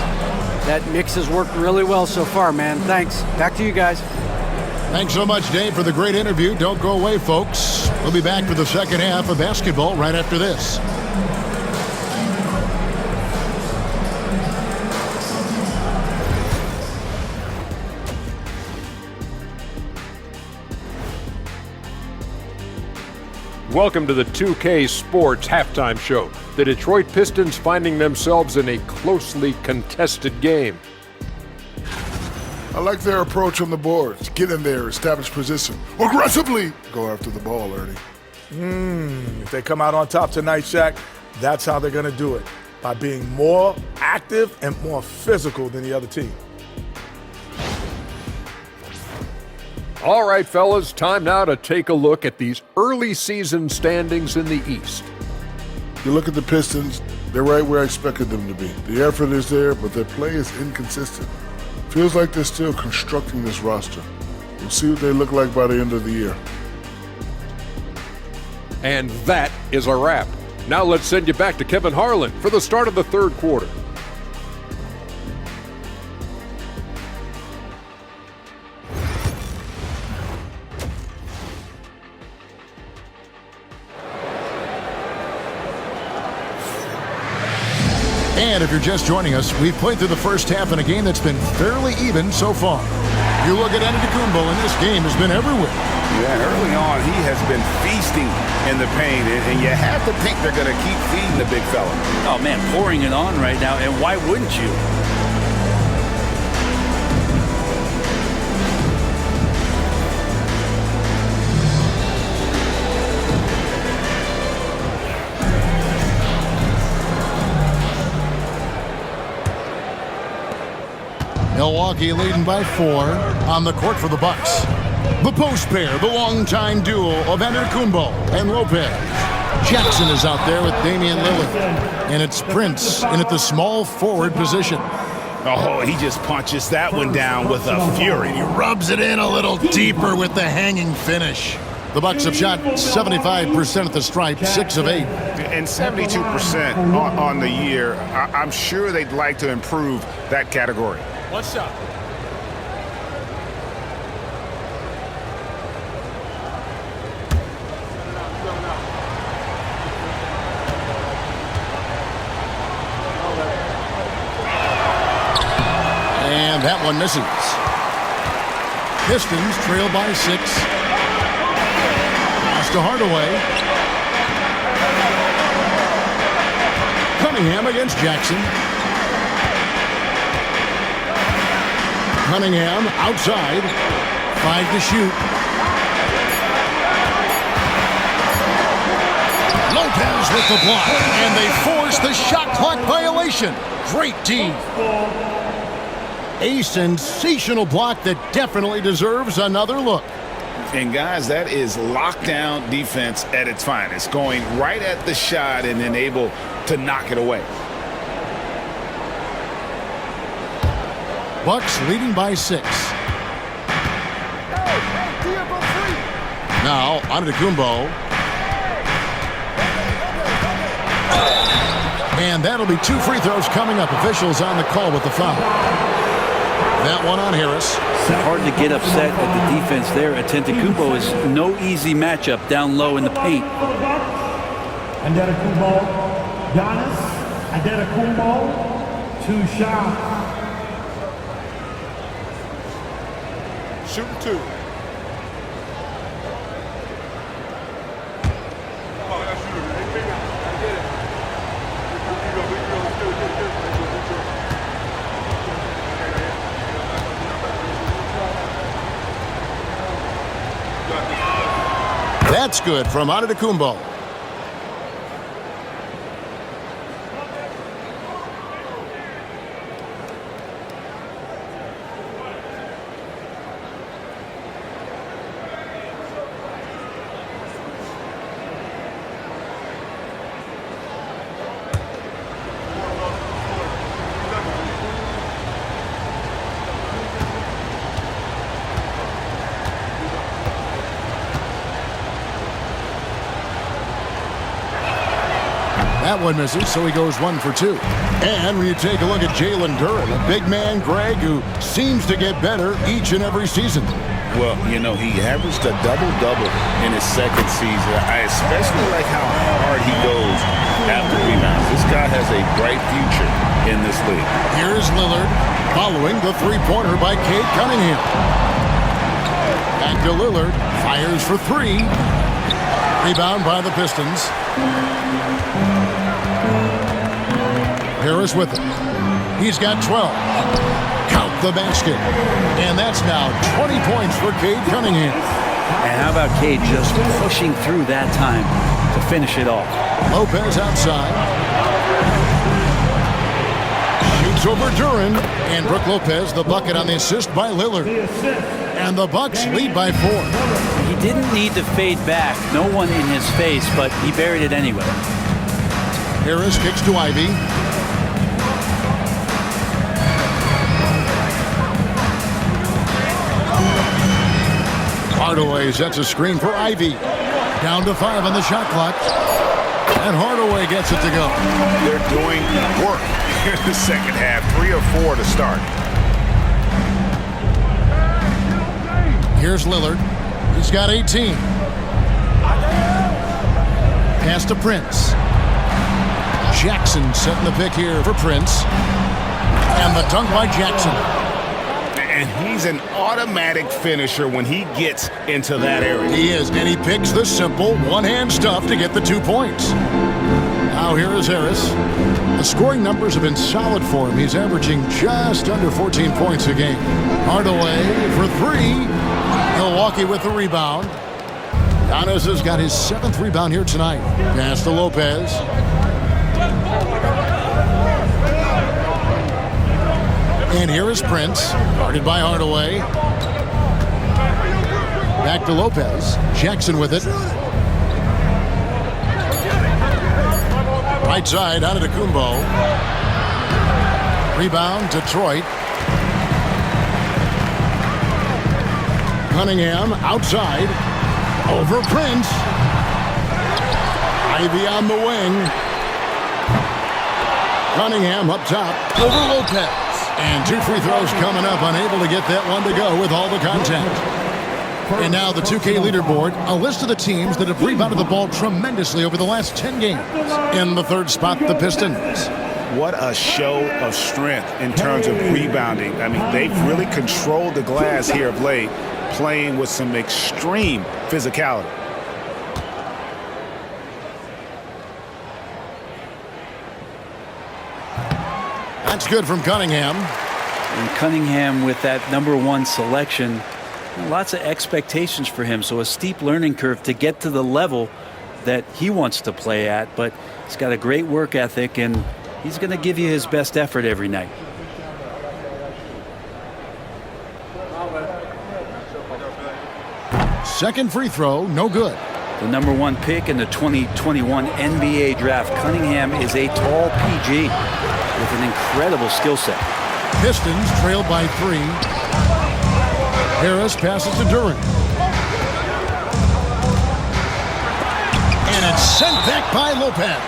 That mix has worked really well so far, man. Thanks. Back to you guys. Thanks so much, Dave, for the great interview. Don't go away, folks. We'll be back for the second half of basketball right after this. Welcome to the 2K Sports Halftime Show. The Detroit Pistons finding themselves in a closely contested game. I like their approach on the boards. Get in there, establish position. Aggressively go after the ball, Ernie. If they come out on top tonight, Shaq, that's how they're going to do it. By being more active and more physical than the other team. All right, fellas, time now to take a look at these early season standings in the East. You look at the Pistons, they're right where I expected them to be. The effort is there, but their play is inconsistent. Feels like they're still constructing this roster. We'll see what they look like by the end of the year. And that is a wrap. Now let's send you back to Kevin Harlan for the start of the third quarter. And if you're just joining us, we've played through the first half in a game that's been fairly even so far. You look at Antetokounmpo, and this game has been everywhere. Yeah, early on, he has been feasting in the paint, and you have to think they're going to keep feeding the big fella. Oh, man, pouring it on right now, and why wouldn't you? Milwaukee leading by 4 on the court for the Bucks. The post pair, the longtime duo of Antetokounmpo and Lopez. Jackson is out there with Damian Lillard. And it's Prince in at the small forward position. Oh, he just punches that one down with a fury. He rubs it in a little deeper with the hanging finish. The Bucks have shot 75% at the stripe, 6 of 8. And 72% on the year. I'm sure they'd like to improve that category. One shot. And that one misses. Pistons trail by 6. to Hardaway. Cunningham against Jackson. Cunningham outside. 5 to shoot. Lopez with the block, and they force the shot clock violation. Great D. A sensational block that definitely deserves another look. And guys, that is lockdown defense at its finest, going right at the shot and then able to knock it away. Bucks leading by 6. Now Antetokounmpo. And that'll be 2 free throws coming up. Officials on the call with the foul. That one on Harris. Hard to get upset at the defense there. Antetokounmpo is no easy matchup down low in the paint. Antetokounmpo, Giannis, Antetokounmpo, 2 shots. Shooting 2. That's good from Antetokounmpo. That one misses, so he goes 1 for 2. And when you take a look at Jalen Duren, a big man, Greg, who seems to get better each and every season. Well, you know, he averaged a double-double in his second season. I especially like how hard he goes after rebounds. This guy has a bright future in this league. Here's Lillard following the three-pointer by Cade Cunningham. Back to Lillard. Fires for 3. Rebound by the Pistons. Harris with it. He's got 12. Count the basket. And that's now 20 points for Cade Cunningham. And how about Cade just pushing through that time to finish it off? Lopez outside. Shoots over Duren. And Brook Lopez, the bucket on the assist by Lillard. And the Bucks lead by 4. He didn't need to fade back. No one in his face, but he buried it anyway. Harris kicks to Ivy. Hardaway sets a screen for Ivy. Down to 5 on the shot clock. And Hardaway gets it to go. They're doing work in the second half. 3 or 4 to start. Here's Lillard. He's got 18. Pass to Prince. Jackson setting the pick here for Prince. And the dunk by Jackson. And he's an automatic finisher when he gets into that area. He is, and he picks the simple one-hand stuff to get the 2 points. Now here is Harris. The scoring numbers have been solid for him. He's averaging just under 14 points a game. Hardaway for 3. Milwaukee with the rebound. Giannis has got his 7th rebound here tonight. Pass to Lopez. And here is Prince, guarded by Hardaway. Back to Lopez. Jackson with it. Right side, Antetokounmpo. Rebound, Detroit. Cunningham outside. Over Prince. Ivy on the wing. Cunningham up top. Over Lopez. And 2 free throws coming up. Unable to get that one to go with all the contact. And now the 2K leaderboard. A list of the teams that have rebounded the ball tremendously over the last 10 games. In the 3rd spot, the Pistons. What a show of strength in terms of rebounding. I mean, they've really controlled the glass here of late, playing with some extreme physicality. It's good from Cunningham. And Cunningham with that #1 selection, lots of expectations for him. So a steep learning curve to get to the level that he wants to play at. But he's got a great work ethic, and he's going to give you his best effort every night. Second free throw, no good. The #1 pick in the 2021 NBA draft, Cunningham is a tall PG with an incredible skill set. Pistons trailed by 3. Harris passes to Duran. And it's sent back by Lopez.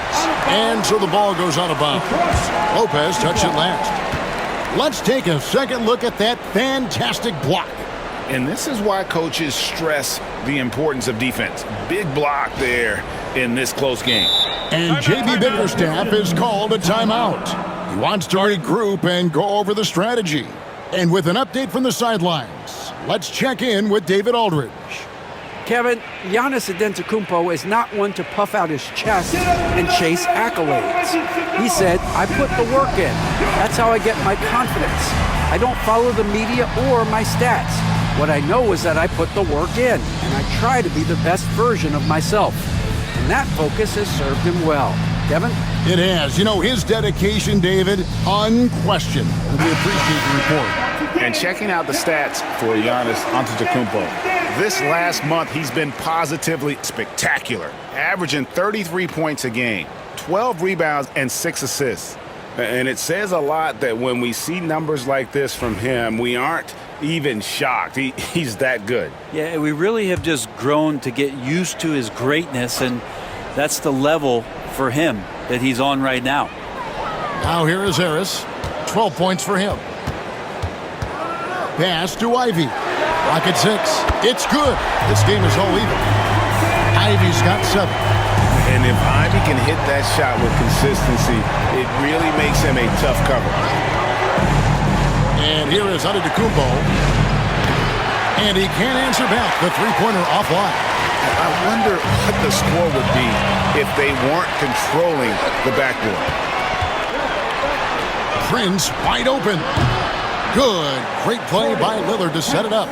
And so the ball goes out of bounds. Lopez touched it last. Let's take a second look at that fantastic block. And this is why coaches stress the importance of defense. Big block there in this close game. And JB Bickerstaff is called a timeout. He wants to regroup and go over the strategy. And with an update from the sidelines, let's check in with David Aldridge. Kevin, Giannis Antetokounmpo is not one to puff out his chest and chase accolades. He said, I put the work in. That's how I get my confidence. I don't follow the media or my stats. What I know is that I put the work in, and I try to be the best version of myself. And that focus has served him well. Kevin? It has. You know, his dedication, David, unquestioned. We appreciate the report. And checking out the stats for Giannis Antetokounmpo. This last month, he's been positively spectacular, averaging 33 points a game, 12 rebounds, and 6 assists. And it says a lot that when we see numbers like this from him, we aren't even shocked. He's that good. Yeah, we really have just grown to get used to his greatness, and that's the level for him that he's on right now. Now here is Harris. 12 points for him. Pass to Ivy. Rocket 6. It's good. This game is all even. Ivy's got 7. And if Ivy can hit that shot with consistency, it really makes him a tough cover. And here is Antetokounmpo. And he can't answer back. The three-pointer offline. I wonder what the score would be if they weren't controlling the backboard. Prince wide open. Good. Great play by Lillard to set it up.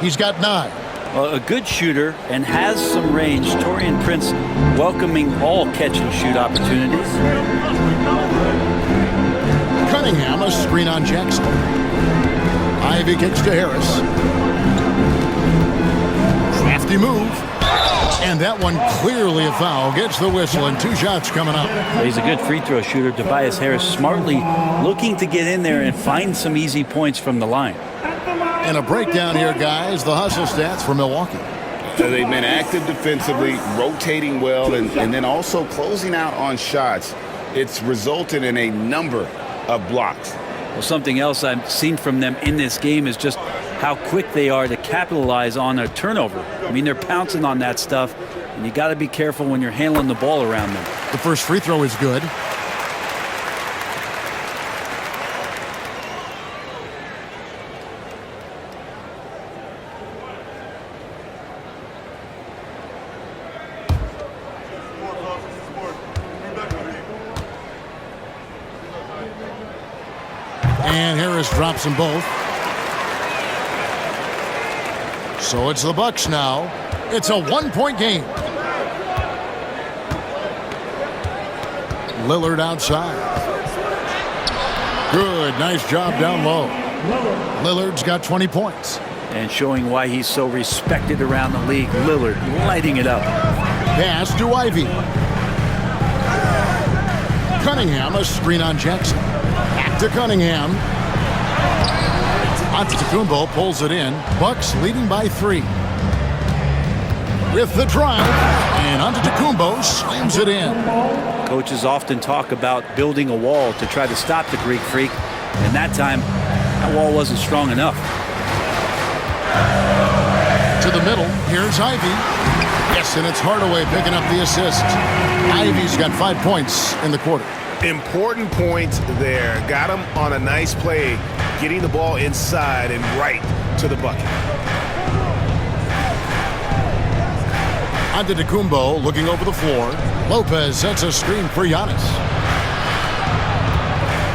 He's got 9. Well, a good shooter and has some range. Taurean Prince welcoming all catch-and-shoot opportunities. Cunningham, a screen on Jackson. Ivy kicks to Harris. Crafty move. And that one clearly a foul. Gets the whistle and 2 shots coming up. He's a good free throw shooter. Tobias Harris smartly looking to get in there and find some easy points from the line. And a breakdown here, guys. The hustle stats for Milwaukee. So they've been active defensively, rotating well, and then also closing out on shots. It's resulted in a number of blocks. Well, something else I've seen from them in this game is just how quick they are to capitalize on a turnover. I mean, they're pouncing on that stuff, and you got to be careful when you're handling the ball around them. The first free throw is good. And Harris drops them both. So it's the Bucks now. It's a 1-point game. Lillard outside. Good, nice job down low. Lillard's got 20 points. And showing why he's so respected around the league. Lillard lighting it up. Pass to Ivy. Cunningham, a screen on Jackson. Back to Cunningham. Antetokounmpo pulls it in. Bucks leading by 3. With the drive, and Antetokounmpo slams it in. Coaches often talk about building a wall to try to stop the Greek Freak, and that time, that wall wasn't strong enough. To the middle, here's Ivy. Yes, and it's Hardaway picking up the assist. Ivy's got 5 points in the quarter. Important points there. Got him on a nice play, getting the ball inside and right to the bucket. Antetokounmpo looking over the floor. Lopez sets a screen for Giannis.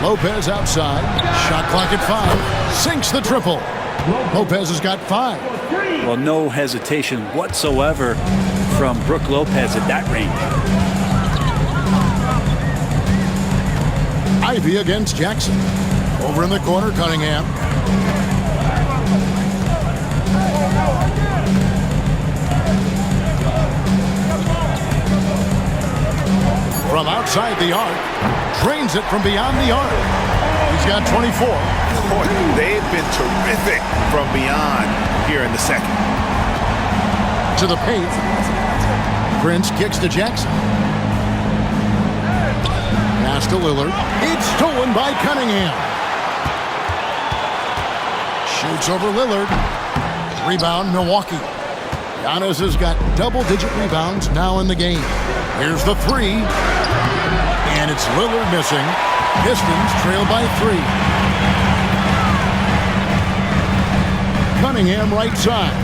Lopez outside. Shot clock at 5. Sinks the triple. Lopez has got 5. Well, no hesitation whatsoever from Brook Lopez at that range. Ivy against Jackson. Over in the corner, Cunningham. From outside the arc, drains it from beyond the arc. He's got 24. Boy, they've been terrific from beyond here in the second. To the paint. Prince kicks to Jackson. Pass to Lillard. It's stolen by Cunningham. Shoots over Lillard. Rebound, Milwaukee. Giannis has got double-digit rebounds now in the game. Here's the 3. And it's Lillard missing. Pistons trail by 3. Cunningham right side.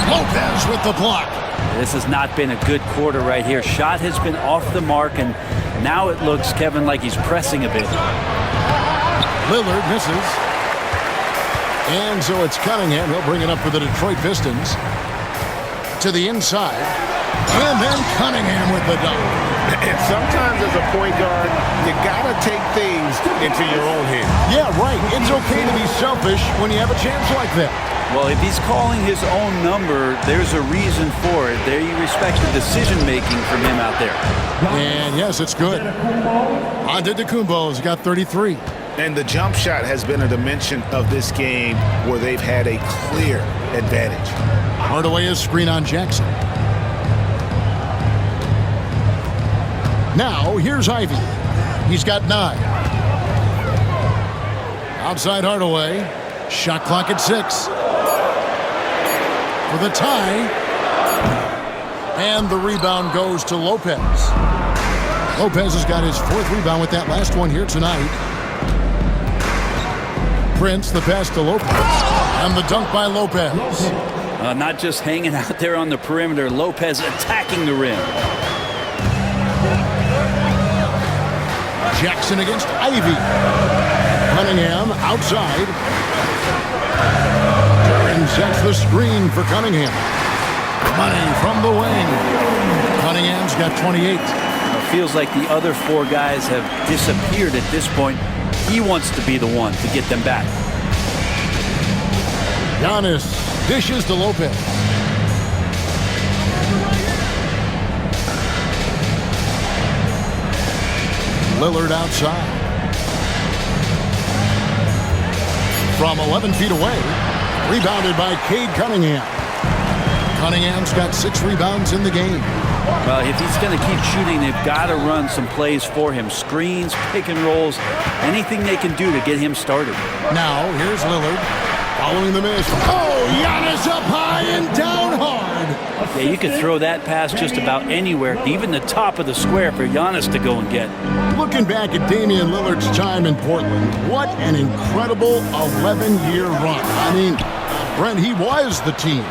Lopez with the block. This has not been a good quarter right here. Shot has been off the mark, and now it looks, Kevin, like he's pressing a bit. Lillard misses. And so it's Cunningham. He'll bring it up for the Detroit Pistons. To the inside. And then Cunningham with the dunk. And sometimes as a point guard, you gotta take things into your own hands. Yeah, right. It's okay to be selfish when you have a chance like that. Well, if he's calling his own number, there's a reason for it. There you respect the decision-making from him out there. And yes, it's good. Antetokounmpo's got 33. And the jump shot has been a dimension of this game where they've had a clear advantage. Hardaway is screen on Jackson. Now, here's Ivy. He's got 9. Outside Hardaway. Shot clock at 6. For the tie. And the rebound goes to Lopez. Lopez has got his 4th rebound with that last one here tonight. Prince, the pass to Lopez. And the dunk by Lopez. Not just hanging out there on the perimeter. Lopez attacking the rim. Jackson against Ivy. Cunningham outside. Duran sets the screen for Cunningham. Money from the wing. Cunningham's got 28. It feels like the other 4 guys have disappeared at this point. He wants to be the one to get them back. Giannis dishes to Lopez. Lillard outside. From 11 feet away. Rebounded by Cade Cunningham. Cunningham's got 6 rebounds in the game. Well, if he's going to keep shooting, they've got to run some plays for him. Screens, pick and rolls, anything they can do to get him started. Now, here's Lillard. Following the miss. Oh, Giannis up high and down hard. Yeah, you could throw that pass just about anywhere, even the top of the square for Giannis to go and get. Looking back at Damian Lillard's time in Portland, what an incredible 11-year run. I mean, Brent, he was the team.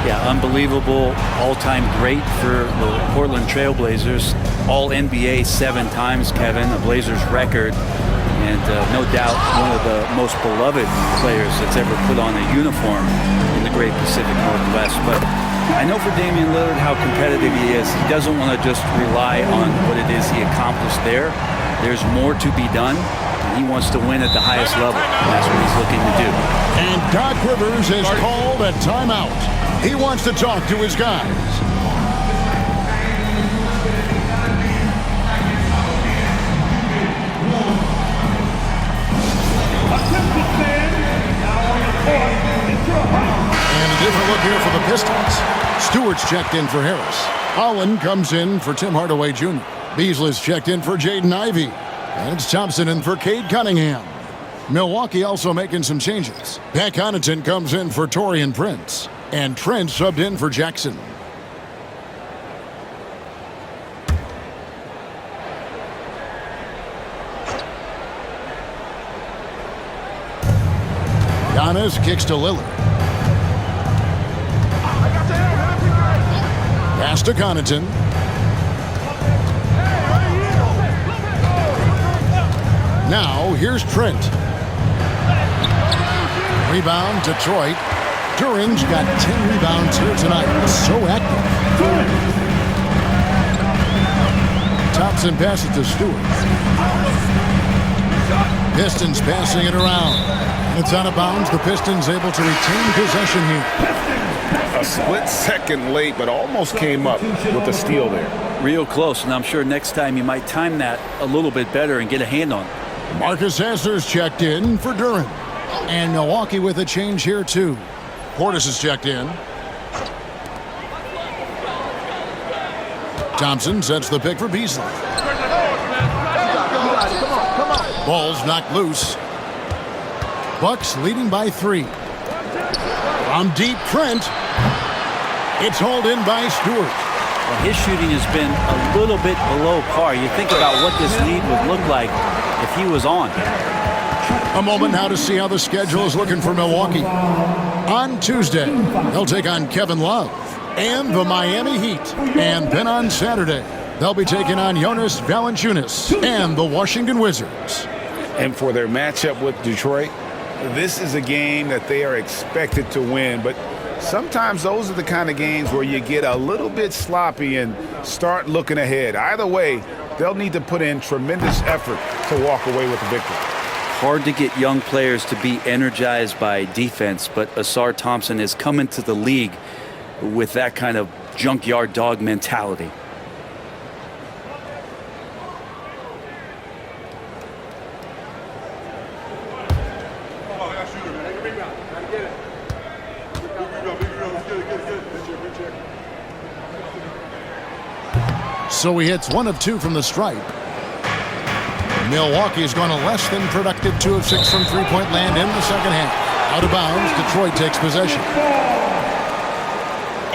Yeah, unbelievable, all-time great for the Portland Trailblazers. All-NBA 7 times, Kevin, a Blazers record. And no doubt one of the most beloved players that's ever put on a uniform in the great Pacific Northwest. But I know for Damian Lillard how competitive he is. He doesn't want to just rely on what it is he accomplished there. There's more to be done. And he wants to win at the highest level. And that's what he's looking to do. And Doc Rivers has called a timeout. He wants to talk to his guys. And a different look here for the Pistons. Stewart's checked in for Harris. Holland comes in for Tim Hardaway Jr. Beasley's checked in for Jaden Ivey. And it's Thompson in for Cade Cunningham. Milwaukee also making some changes. Pat Connaughton comes in for Taurean Prince. And Trent subbed in for Jackson. Giannis kicks to Lillard. Pass to Connaughton. Now, here's Trent. Rebound, Detroit. Duran's got 10 rebounds here tonight. So active. Thompson passes to Stewart. Pistons passing it around. It's out of bounds. The Pistons able to retain possession here. A split second late, but almost came up with a steal there. Real close, and I'm sure next time you might time that a little bit better and get a hand on it. Marcus Hasler's checked in for Duran. And Milwaukee with a change here, too. Portis is checked in. Thompson sets the pick for Beasley. Ball's knocked loose. Bucks leading by 3. From deep, Trent. It's hauled in by Stewart. Well, his shooting has been a little bit below par. You think about what this lead would look like if he was on. A moment now to see how the schedule is looking for Milwaukee. On Tuesday, they'll take on Kevin Love and the Miami Heat. And then on Saturday, they'll be taking on Jonas Valanciunas and the Washington Wizards. And for their matchup with Detroit, this is a game that they are expected to win. But sometimes those are the kind of games where you get a little bit sloppy and start looking ahead. Either way, they'll need to put in tremendous effort to walk away with the victory. Hard to get young players to be energized by defense, but Ausar Thompson has come into the league with that kind of junkyard dog mentality. So he hits 1 of 2 from the stripe. Milwaukee has gone a less than productive 2 of 6 from three-point land in the second half. Out of bounds, Detroit takes possession.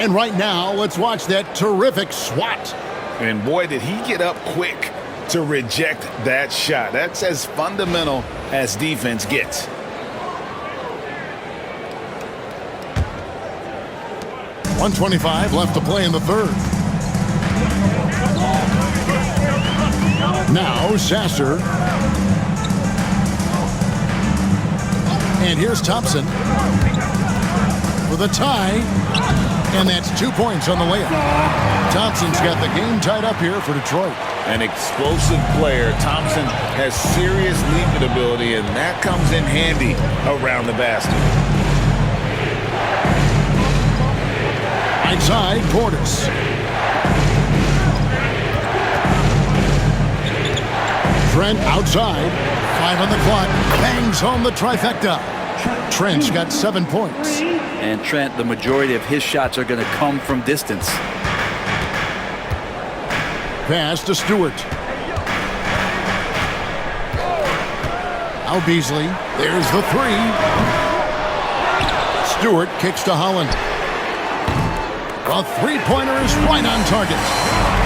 And right now, let's watch that terrific swat. And boy, did he get up quick to reject that shot. That's as fundamental as defense gets. .125 left to play in the third. Now Sasser. And here's Thompson for the tie. And that's 2 points on the layup. Thompson's got the game tied up here for Detroit. An explosive player. Thompson has serious leaping ability, and that comes in handy around the basket. Outside, Portis. Trent outside. 5 on the clock. Bangs home the trifecta. Trent's got 7 points. And Trent, the majority of his shots are going to come from distance. Pass to Stewart. Now Beasley. There's the 3. Stewart kicks to Holland. A three-pointer is right on target.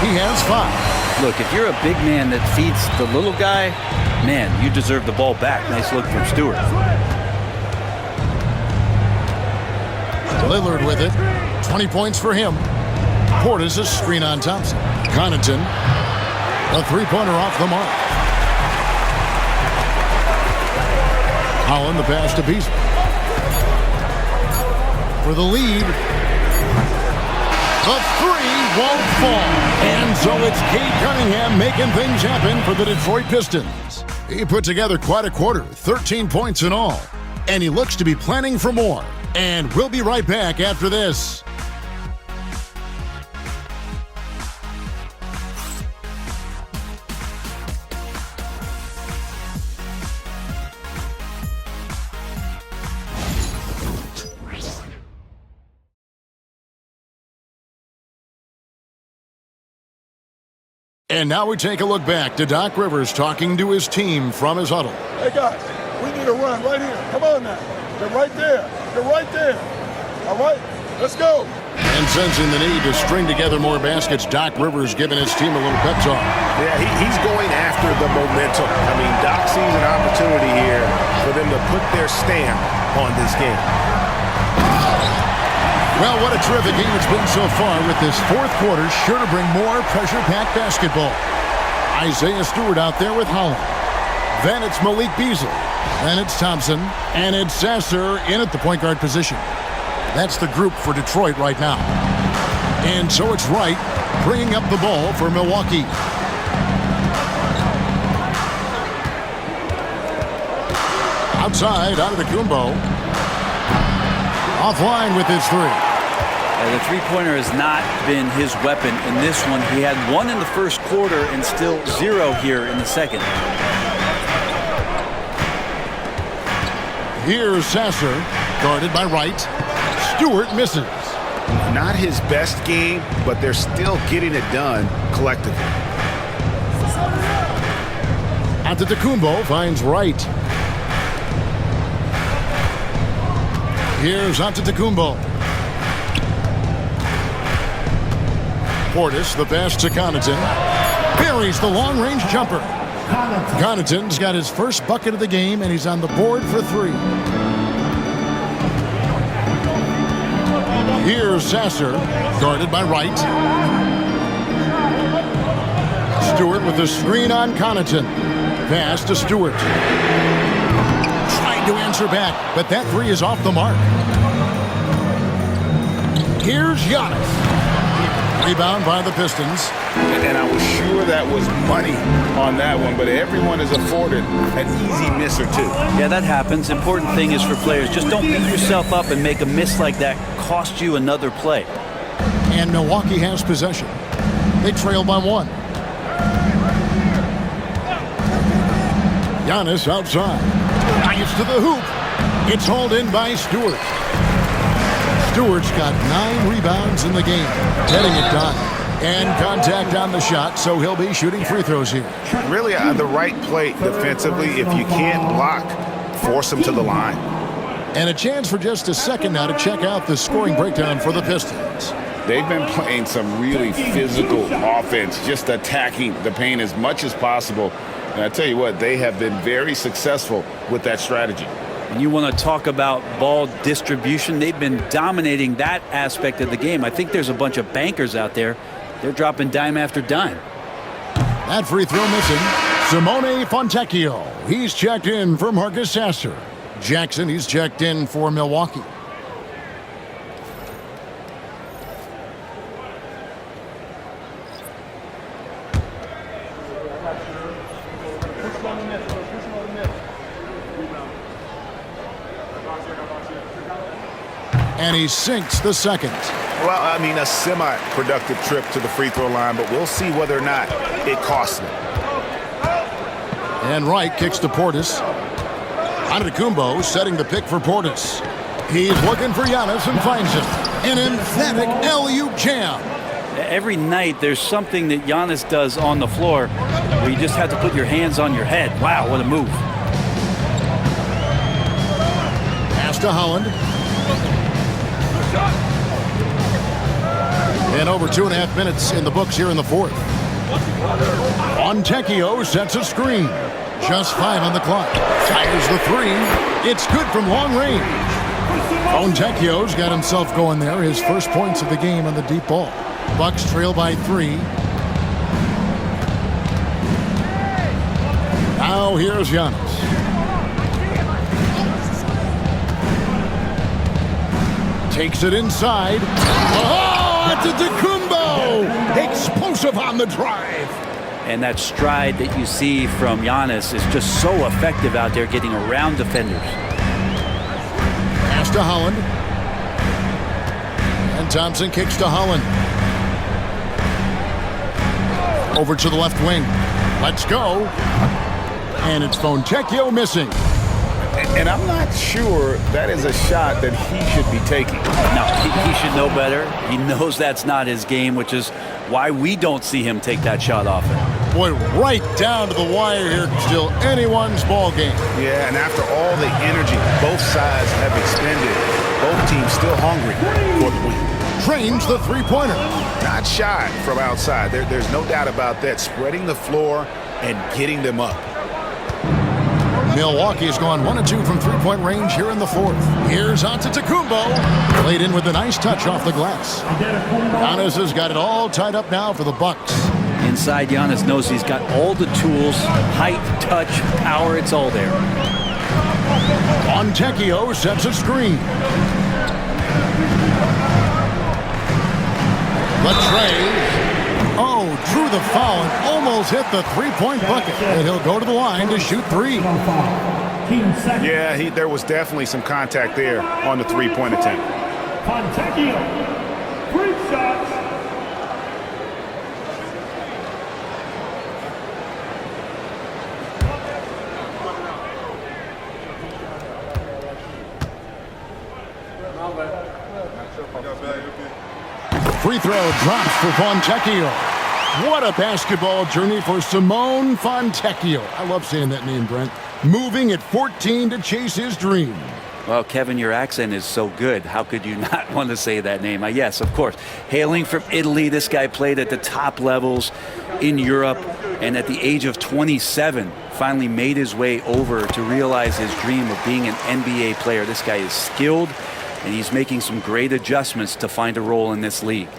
He has 5. Look, if you're a big man that feeds the little guy, man, you deserve the ball back. Nice look from Stewart. Lillard with it. 20 points for him. Portis a screen on Thompson. Connaughton. A three-pointer off the mark. Holland the pass to Beasley. For the lead. The 3 won't fall. And so it's Cade Cunningham making things happen for the Detroit Pistons. He put together quite a quarter, 13 points in all. And he looks to be planning for more. And we'll be right back after this. And now we take a look back to Doc Rivers talking to his team from his huddle. Hey, guys, we need a run right here. Come on now. They're right there. They're right there. All right, let's go. And sensing the need to string together more baskets, Doc Rivers giving his team a little pep talk. Yeah, he's going after the momentum. I mean, Doc sees an opportunity here for them to put their stamp on this game. Well, what a terrific game it's been so far, with this fourth quarter sure to bring more pressure-packed basketball. Isaiah Stewart out there with Holland. Then it's Malik Beasley. Then it's Thompson. And it's Sasser in at the point guard position. That's the group for Detroit right now. And so it's Wright bringing up the ball for Milwaukee. Outside, Antetokounmpo. Offline with his three. The three-pointer has not been his weapon in this one. He had one in the first quarter and still 0 here in the second. Here's Sasser, guarded by Wright. Stewart misses. Not his best game, but they're still getting it done collectively. Antetokounmpo finds Wright. Here's Antetokounmpo. Portis, the pass to Connaughton. Buries the long-range jumper. Connaughton's got his first bucket of the game, and he's on the board for 3. Here's Sasser, guarded by Wright. Stewart with the screen on Connaughton. Pass to Stewart. Trying to answer back, but that 3 is off the mark. Here's Giannis. Rebound by the Pistons. And I was sure that was money on that one, but everyone is afforded an easy miss or 2. Yeah, that happens. Important thing is for players, just don't beat yourself up and make a miss like that cost you another play. And Milwaukee has possession. They trail by 1. Giannis outside. Nice to the hoop. It's hauled in by Stewart. Stewart's got 9 rebounds in the game, getting it done. And contact on the shot, so he'll be shooting free throws here. Really the right play defensively. If you can't block, force him to the line. And a chance for just a second now to check out the scoring breakdown for the Pistons. They've been playing some really physical offense, just attacking the paint as much as possible. And I tell you what, they have been very successful with that strategy. And you want to talk about ball distribution. They've been dominating that aspect of the game. I think there's a bunch of bankers out there. They're dropping dime after dime. That free throw missing. Simone Fontecchio. He's checked in for Marcus Sasser. Jackson, he's checked in for Milwaukee. And he sinks the second. Well, I mean, a semi-productive trip to the free throw line, but we'll see whether or not it costs them. And Wright kicks to Portis. Antetokounmpo setting the pick for Portis. He's looking for Giannis and finds him. An emphatic alley-oop jam. Every night there's something that Giannis does on the floor where you just have to put your hands on your head. Wow, what a move. Pass to Holland. And over 2.5 minutes in the books here in the fourth. Fontecchio sets a screen. Just 5 on the clock. Fires the 3. It's good from long range. Fontecchio's got himself going there. His first points of the game on the deep ball. Bucks trail by 3. Now here's Giannis. Takes it inside. Oh, Antetokounmpo! Explosive on the drive. And that stride that you see from Giannis is just so effective out there getting around defenders. Pass to Holland. And Thompson kicks to Holland. Over to the left wing. Let's go. And it's Fontecchio missing. And I'm not sure that is a shot that he should be taking. No, he should know better. He knows that's not his game, which is why we don't see him take that shot often. Boy, right down to the wire here. Still anyone's ball game. Yeah, and after all the energy both sides have expended, both teams still hungry for the win. Trains the three-pointer. Not shy from outside. There's no doubt about that. Spreading the floor and getting them up. Milwaukee's gone 1 of 2 from three-point range here in the fourth. Here's Antetokounmpo. Played in with a nice touch off the glass. Giannis has got it all tied up now for the Bucks. Inside, Giannis knows he's got all the tools, height, touch, power, it's all there. Fontecchio sets a screen. The tray. Oh, drew the foul and almost hit the three-point bucket. And he'll go to the line to shoot three. Yeah, there was definitely some contact there on the three-point attempt. Fontecchio, 3 shots. Free throw drops for Fontecchio. What a basketball journey for Simone Fontecchio. I love saying that name, Brent. Moving at 14 to chase his dream. Well, Kevin, your accent is so good. How could you not want to say that name? Yes, of course. Hailing from Italy, this guy played at the top levels in Europe, and at the age of 27, finally made his way over to realize his dream of being an NBA player. This guy is skilled, and he's making some great adjustments to find a role in this league.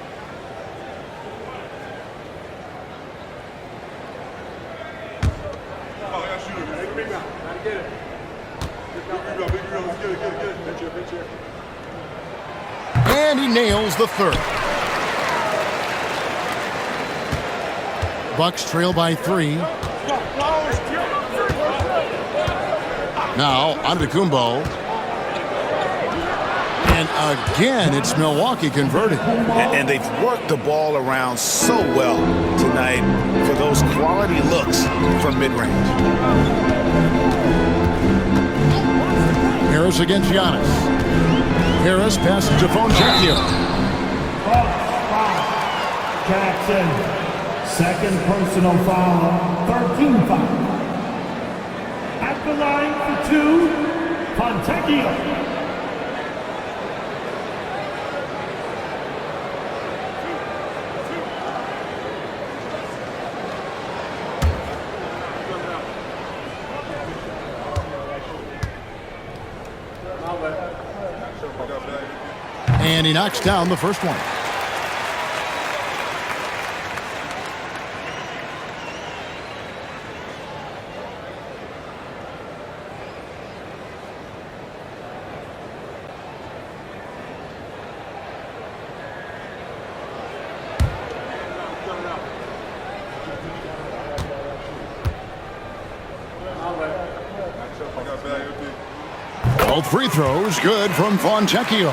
And he nails the third. Bucks trail by 3. Now, Antetokounmpo. And again, it's Milwaukee converting. And they've worked the ball around so well tonight for those quality looks from mid-range. Harris against Giannis. Harris passes to Fontecchio. Jackson, second personal foul, 13 foul. At the line for 2, Fontecchio. And he knocks down the first one. Both free throws good from Fontecchio.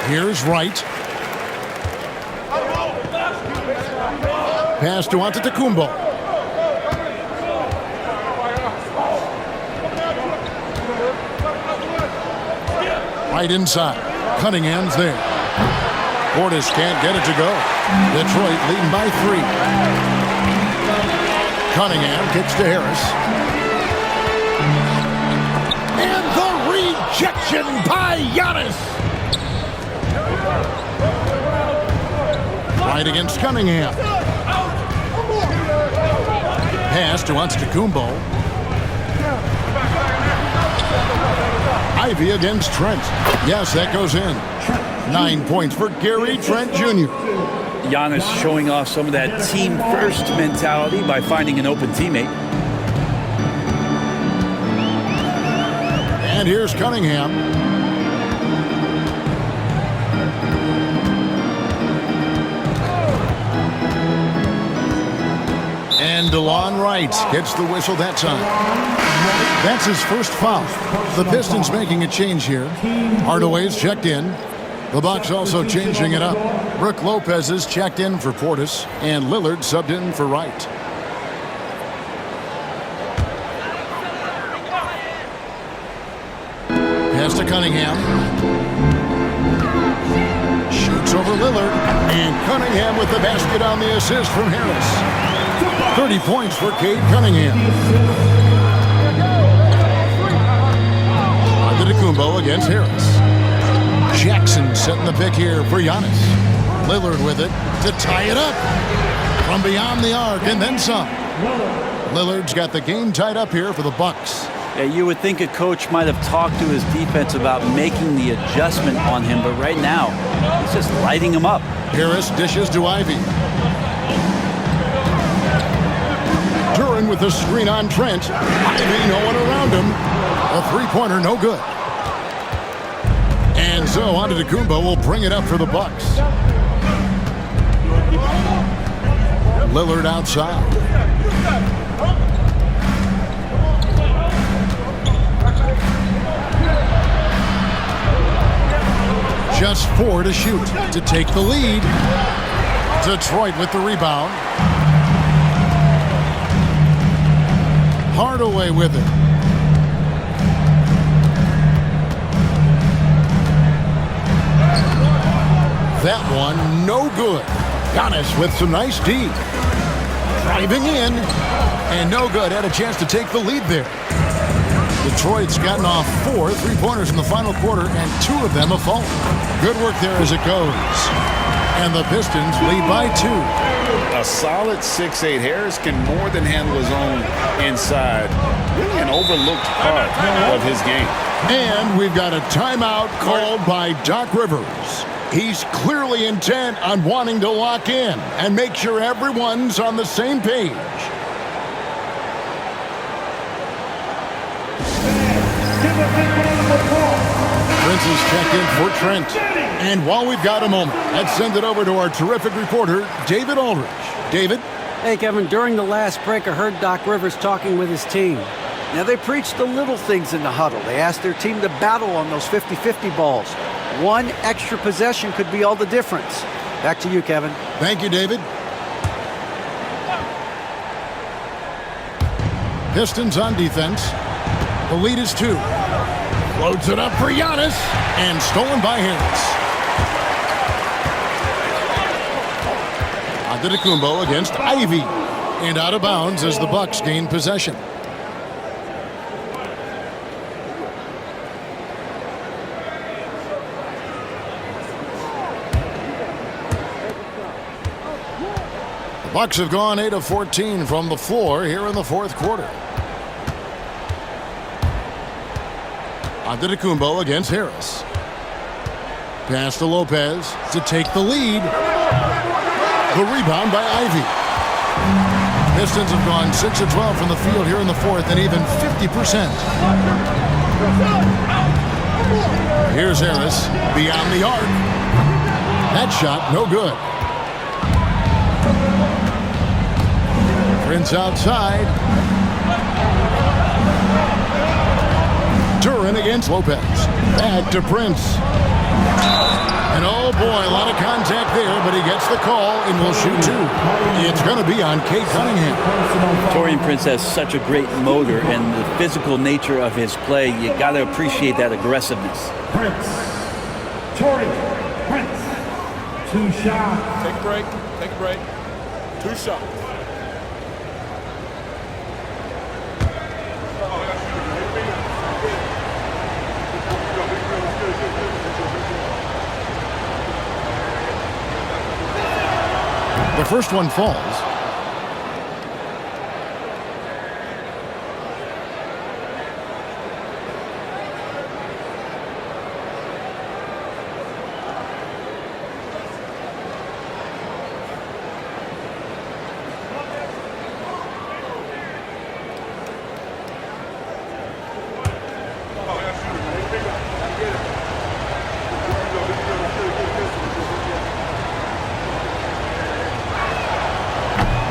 Here's Wright. Pass to Antetokounmpo. Right inside. Cunningham's there. Portis can't get it to go. Detroit leading by 3. Cunningham kicks to Harris. And the rejection by Giannis. Right against Cunningham. Pass to Antetokounmpo. Ivy against Trent. Yes, that goes in. 9 points for Gary Trent Jr. Giannis showing off some of that team-first mentality by finding an open teammate. And here's Cunningham. And DeLon Wright gets the whistle that time. That's his first foul. The Pistons making a change here. Hardaway's checked in. The Bucks also changing it up. Brook Lopez is checked in for Portis, and Lillard subbed in for Wright. Pass to Cunningham. Shoots over Lillard, and Cunningham with the basket on the assist from Harris. 30 points for Cade Cunningham. Antetokounmpo against Harris. Jackson setting the pick here for Giannis. Lillard with it to tie it up from beyond the arc and then some. Lillard's got the game tied up here for the Bucks. Yeah, you would think a coach might have talked to his defense about making the adjustment on him, but right now he's just lighting him up. Harris dishes to Ivy. Duran with the screen on Trent. Ivy, no one around him. A three-pointer, no good. And so Antetokounmpo will bring it up for the Bucks. Lillard outside. Just 4 to shoot to take the lead. Detroit with the rebound. Hardaway with it. That one, no good. Giannis with some nice D. Driving in, and no good. Had a chance to take the lead there. Detroit's gotten off 4 3-pointers in the final quarter, and 2 of them have fallen. Good work there as it goes. And the Pistons lead by 2. A solid 6'8". Harris can more than handle his own inside. Really an overlooked part of his game. And we've got a timeout called by Doc Rivers. He's clearly intent on wanting to lock in and make sure everyone's on the same page. Prince's check in for Trent. And while we've got a moment, let's send it over to our terrific reporter, David Aldridge. David? Hey, Kevin, during the last break, I heard Doc Rivers talking with his team. Now, they preached the little things in the huddle. They asked their team to battle on those 50-50 balls. One extra possession could be all the difference. Back to you, Kevin. Thank you, David. Pistons on defense. The lead is 2. Loads it up for Giannis. And stolen by Harris. Antetokounmpo against Ivy. And out of bounds as the Bucks gain possession. Bucks have gone 8 of 14 from the floor here in the fourth quarter. Antetokounmpo against Harris. Pass to Lopez to take the lead. The rebound by Ivy. Pistons have gone 6 of 12 from the field here in the fourth and even 50%. Here's Harris beyond the arc. That shot no good. Prince outside. Duran against Lopez. Back to Prince. And oh boy, a lot of contact there, but he gets the call and will shoot 2. It's going to be on Kate Cunningham. Taurean Prince has such a great motor and the physical nature of his play. You got to appreciate that aggressiveness. Prince. Taurean Prince. 2 shots. Take a break. Take a break. 2 shots. The first one falls.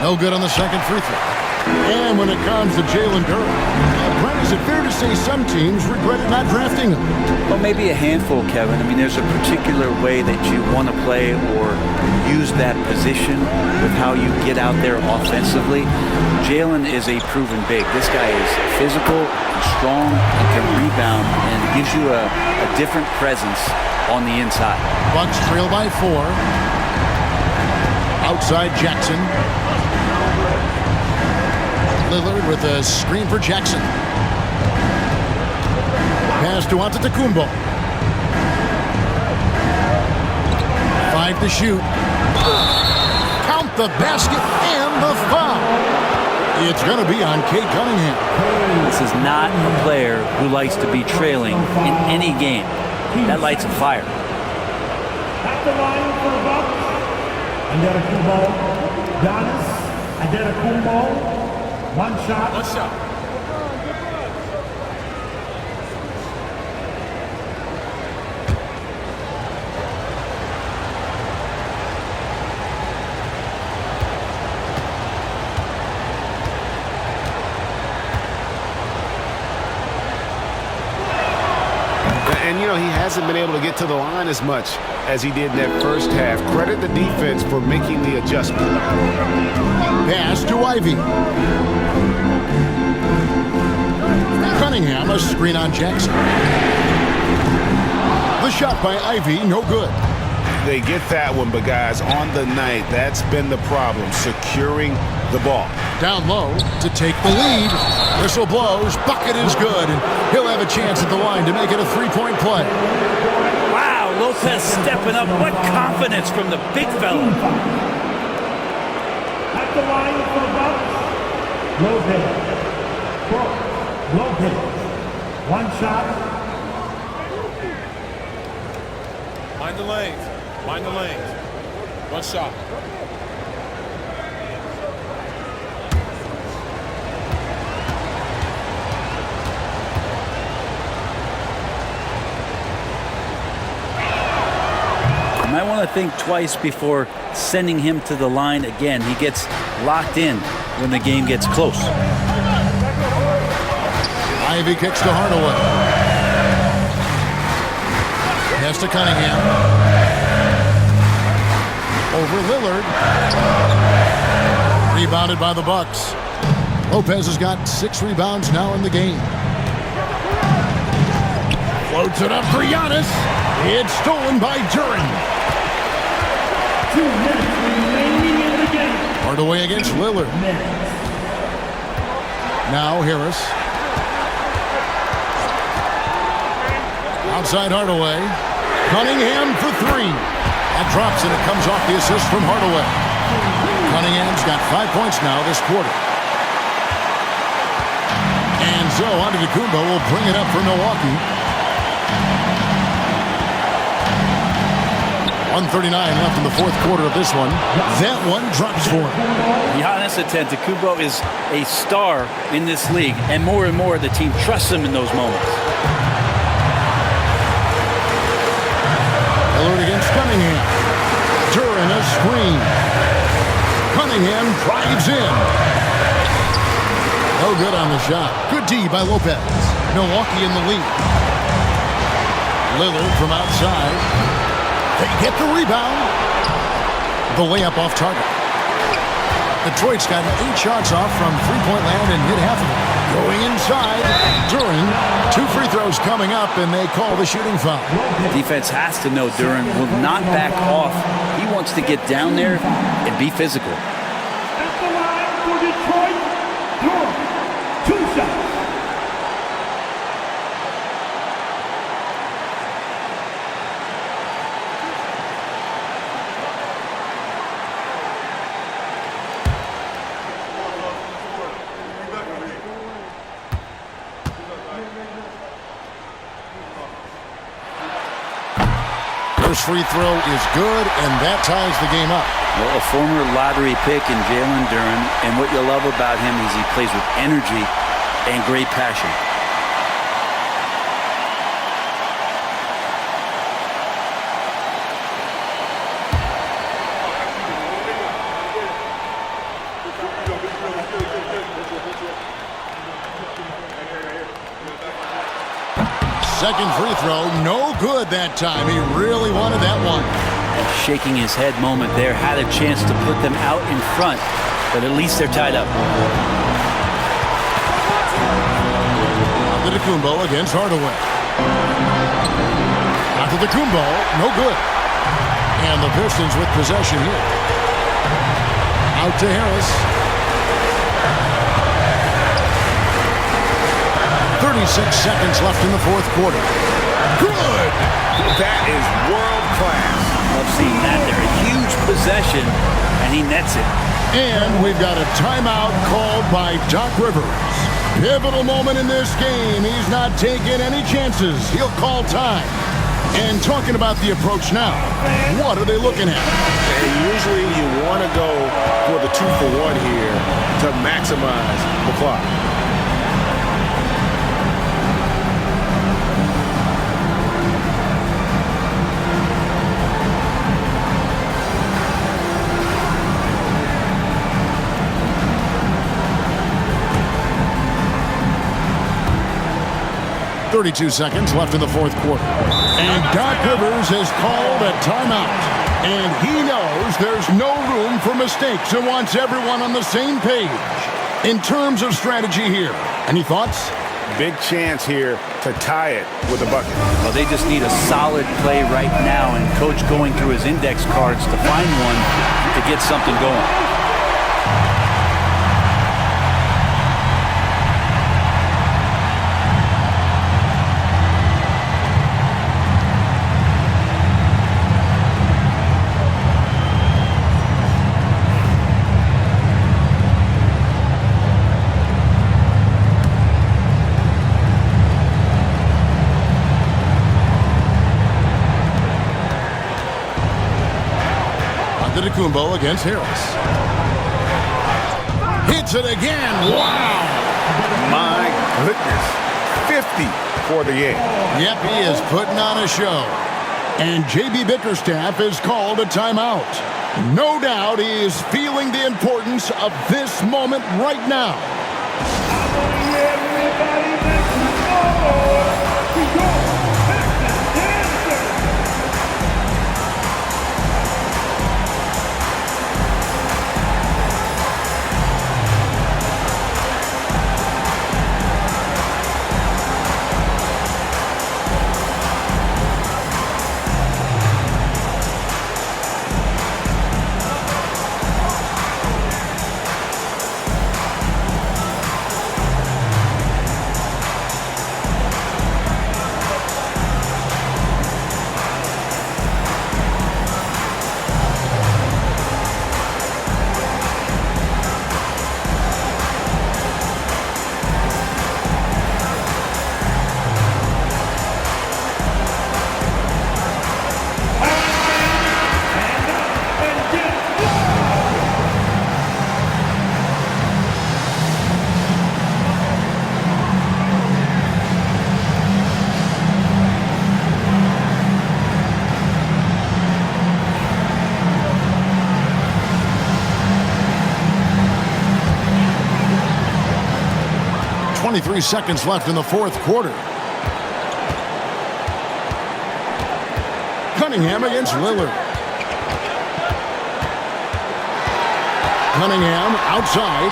No good on the second free throw. And when it comes to Jalen Duran, Brent, is it fair to say some teams regretted not drafting him? Well, maybe a handful, Kevin. I mean, there's a particular way that you want to play or use that position with how you get out there offensively. Jalen is a proven big. This guy is physical, strong, and can rebound, and gives you a different presence on the inside. Bucks trail by 4. Outside Jackson. Lillard with a screen for Jackson. Pass to Antetokounmpo. 5 to shoot. Count the basket and the foul. It's going to be on Kate Cunningham. This is not a player who likes to be trailing in any game. That lights a fire. At the line for the Bucks. Antetokounmpo, Giannis, Antetokounmpo, One shot. One shot. And, you know, he hasn't been able to get to the line as much as he did in that first half. Credit the defense for making the adjustment. Pass to Ivy. Cunningham, a screen on Jackson. The shot by Ivy, no good. They get that one, but guys, on the night, that's been the problem, securing the ball. Down low to take the lead. Whistle blows, bucket is good, and he'll have a chance at the line to make it a three-point play. Wow, Lopez stepping up. What confidence from the big fella. At the line for the Bucks, Lopez. One shot. Mind the lanes. Mind the lanes. One shot. You might want to think twice before sending him to the line again. He gets locked in when the game gets close. Ivy kicks to Hardaway. Pass to Cunningham. Over Lillard. Rebounded by the Bucks. Lopez has got 6 rebounds now in the game. Floats it up for Giannis. It's stolen by Duren. 2 minutes remaining in the game. Hardaway against Lillard. Now Harris. Outside Hardaway. Cunningham for 3. That drops and it comes off the assist from Hardaway. Cunningham's got 5 points now this quarter. And so Antetokounmpo will bring it up for Milwaukee. 1:39 left in the fourth quarter of this one. That one drops for him. Giannis Antetokounmpo is a star in this league, and more the team trusts him in those moments. Lillard against Cunningham. Duren a screen. Cunningham drives in. No good on the shot. Good D by Lopez. Milwaukee in the lead. Lillard from outside. They get the rebound. The layup off target. Detroit's got 8 shots off from three-point land and hit half of them. Going inside. Duren, 2 free throws coming up, and they call the shooting foul. Defense has to know Duren will not back off. He wants to get down there and be physical. At the line for Detroit, York. 2 shots. First free throw is good, and that ties the game up. Well, a former lottery pick in Jalen Duren, and what you love about him is he plays with energy and great passion. Second free throw, no good that time. He really wanted that one. Shaking his head moment there, had a chance to put them out in front, but at least they're tied up. Antetokounmpo against Hardaway. Antetokounmpo, no good. And the Pistons with possession here. Out to Harris. 36 seconds left in the fourth quarter. Good! That is world class. Love seeing that there. A huge possession, and he nets it. And we've got a timeout called by Doc Rivers. Pivotal moment in this game. He's not taking any chances. He'll call time. And talking about the approach now, what are they looking at? And usually you want to go for the 2-for-1 here to maximize the clock. .32 seconds left in the fourth quarter. And Doc Rivers has called a timeout. And he knows there's no room for mistakes and wants everyone on the same page. In terms of strategy here, any thoughts? Big chance here to tie it with a bucket. Well, they just need a solid play right now, and Coach going through his index cards to find one to get something going. Kumbo against Harris. Hits it again. Wow. My goodness. 50 for the game. Yep, he is putting on a show. And J.B. Bickerstaff has called a timeout. No doubt he is feeling the importance of this moment right now. .23 seconds left in the fourth quarter. Cunningham against Lillard. Cunningham outside.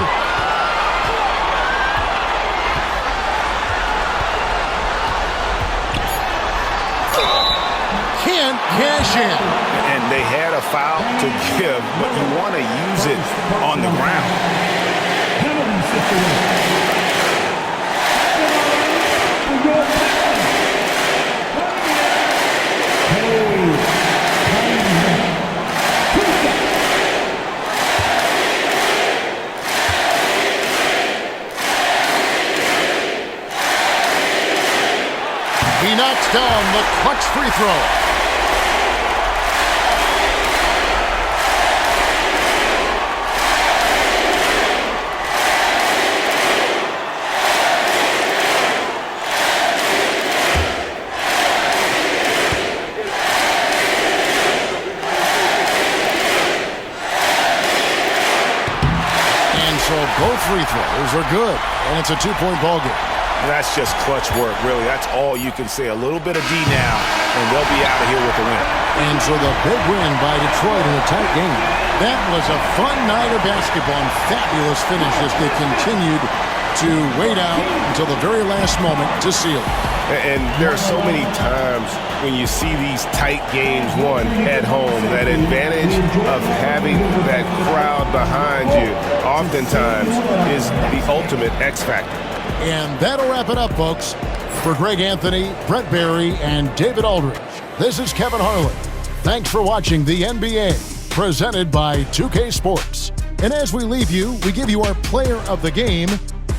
Can't cash in. And they had a foul to give, but you want to use it on the ground. Penalty situation. He knocks down the clutch free throw. So both free throws are good, and it's a two-point ball game. That's just clutch work, really. That's all you can say. A little bit of D now, and they'll be out of here with the win. And so the big win by Detroit in a tight game. That was a fun night of basketball and fabulous finish as they continued to wait out until the very last moment to seal it. And there are so many times when you see these tight games won at home, that advantage of having that crowd behind you oftentimes is the ultimate X factor. And that'll wrap it up, folks. For Greg Anthony, Brett Barry, and David Aldridge, this is Kevin Harlan. Thanks for watching the NBA, presented by 2K Sports. And as we leave you, we give you our player of the game,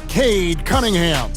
Cade Cunningham.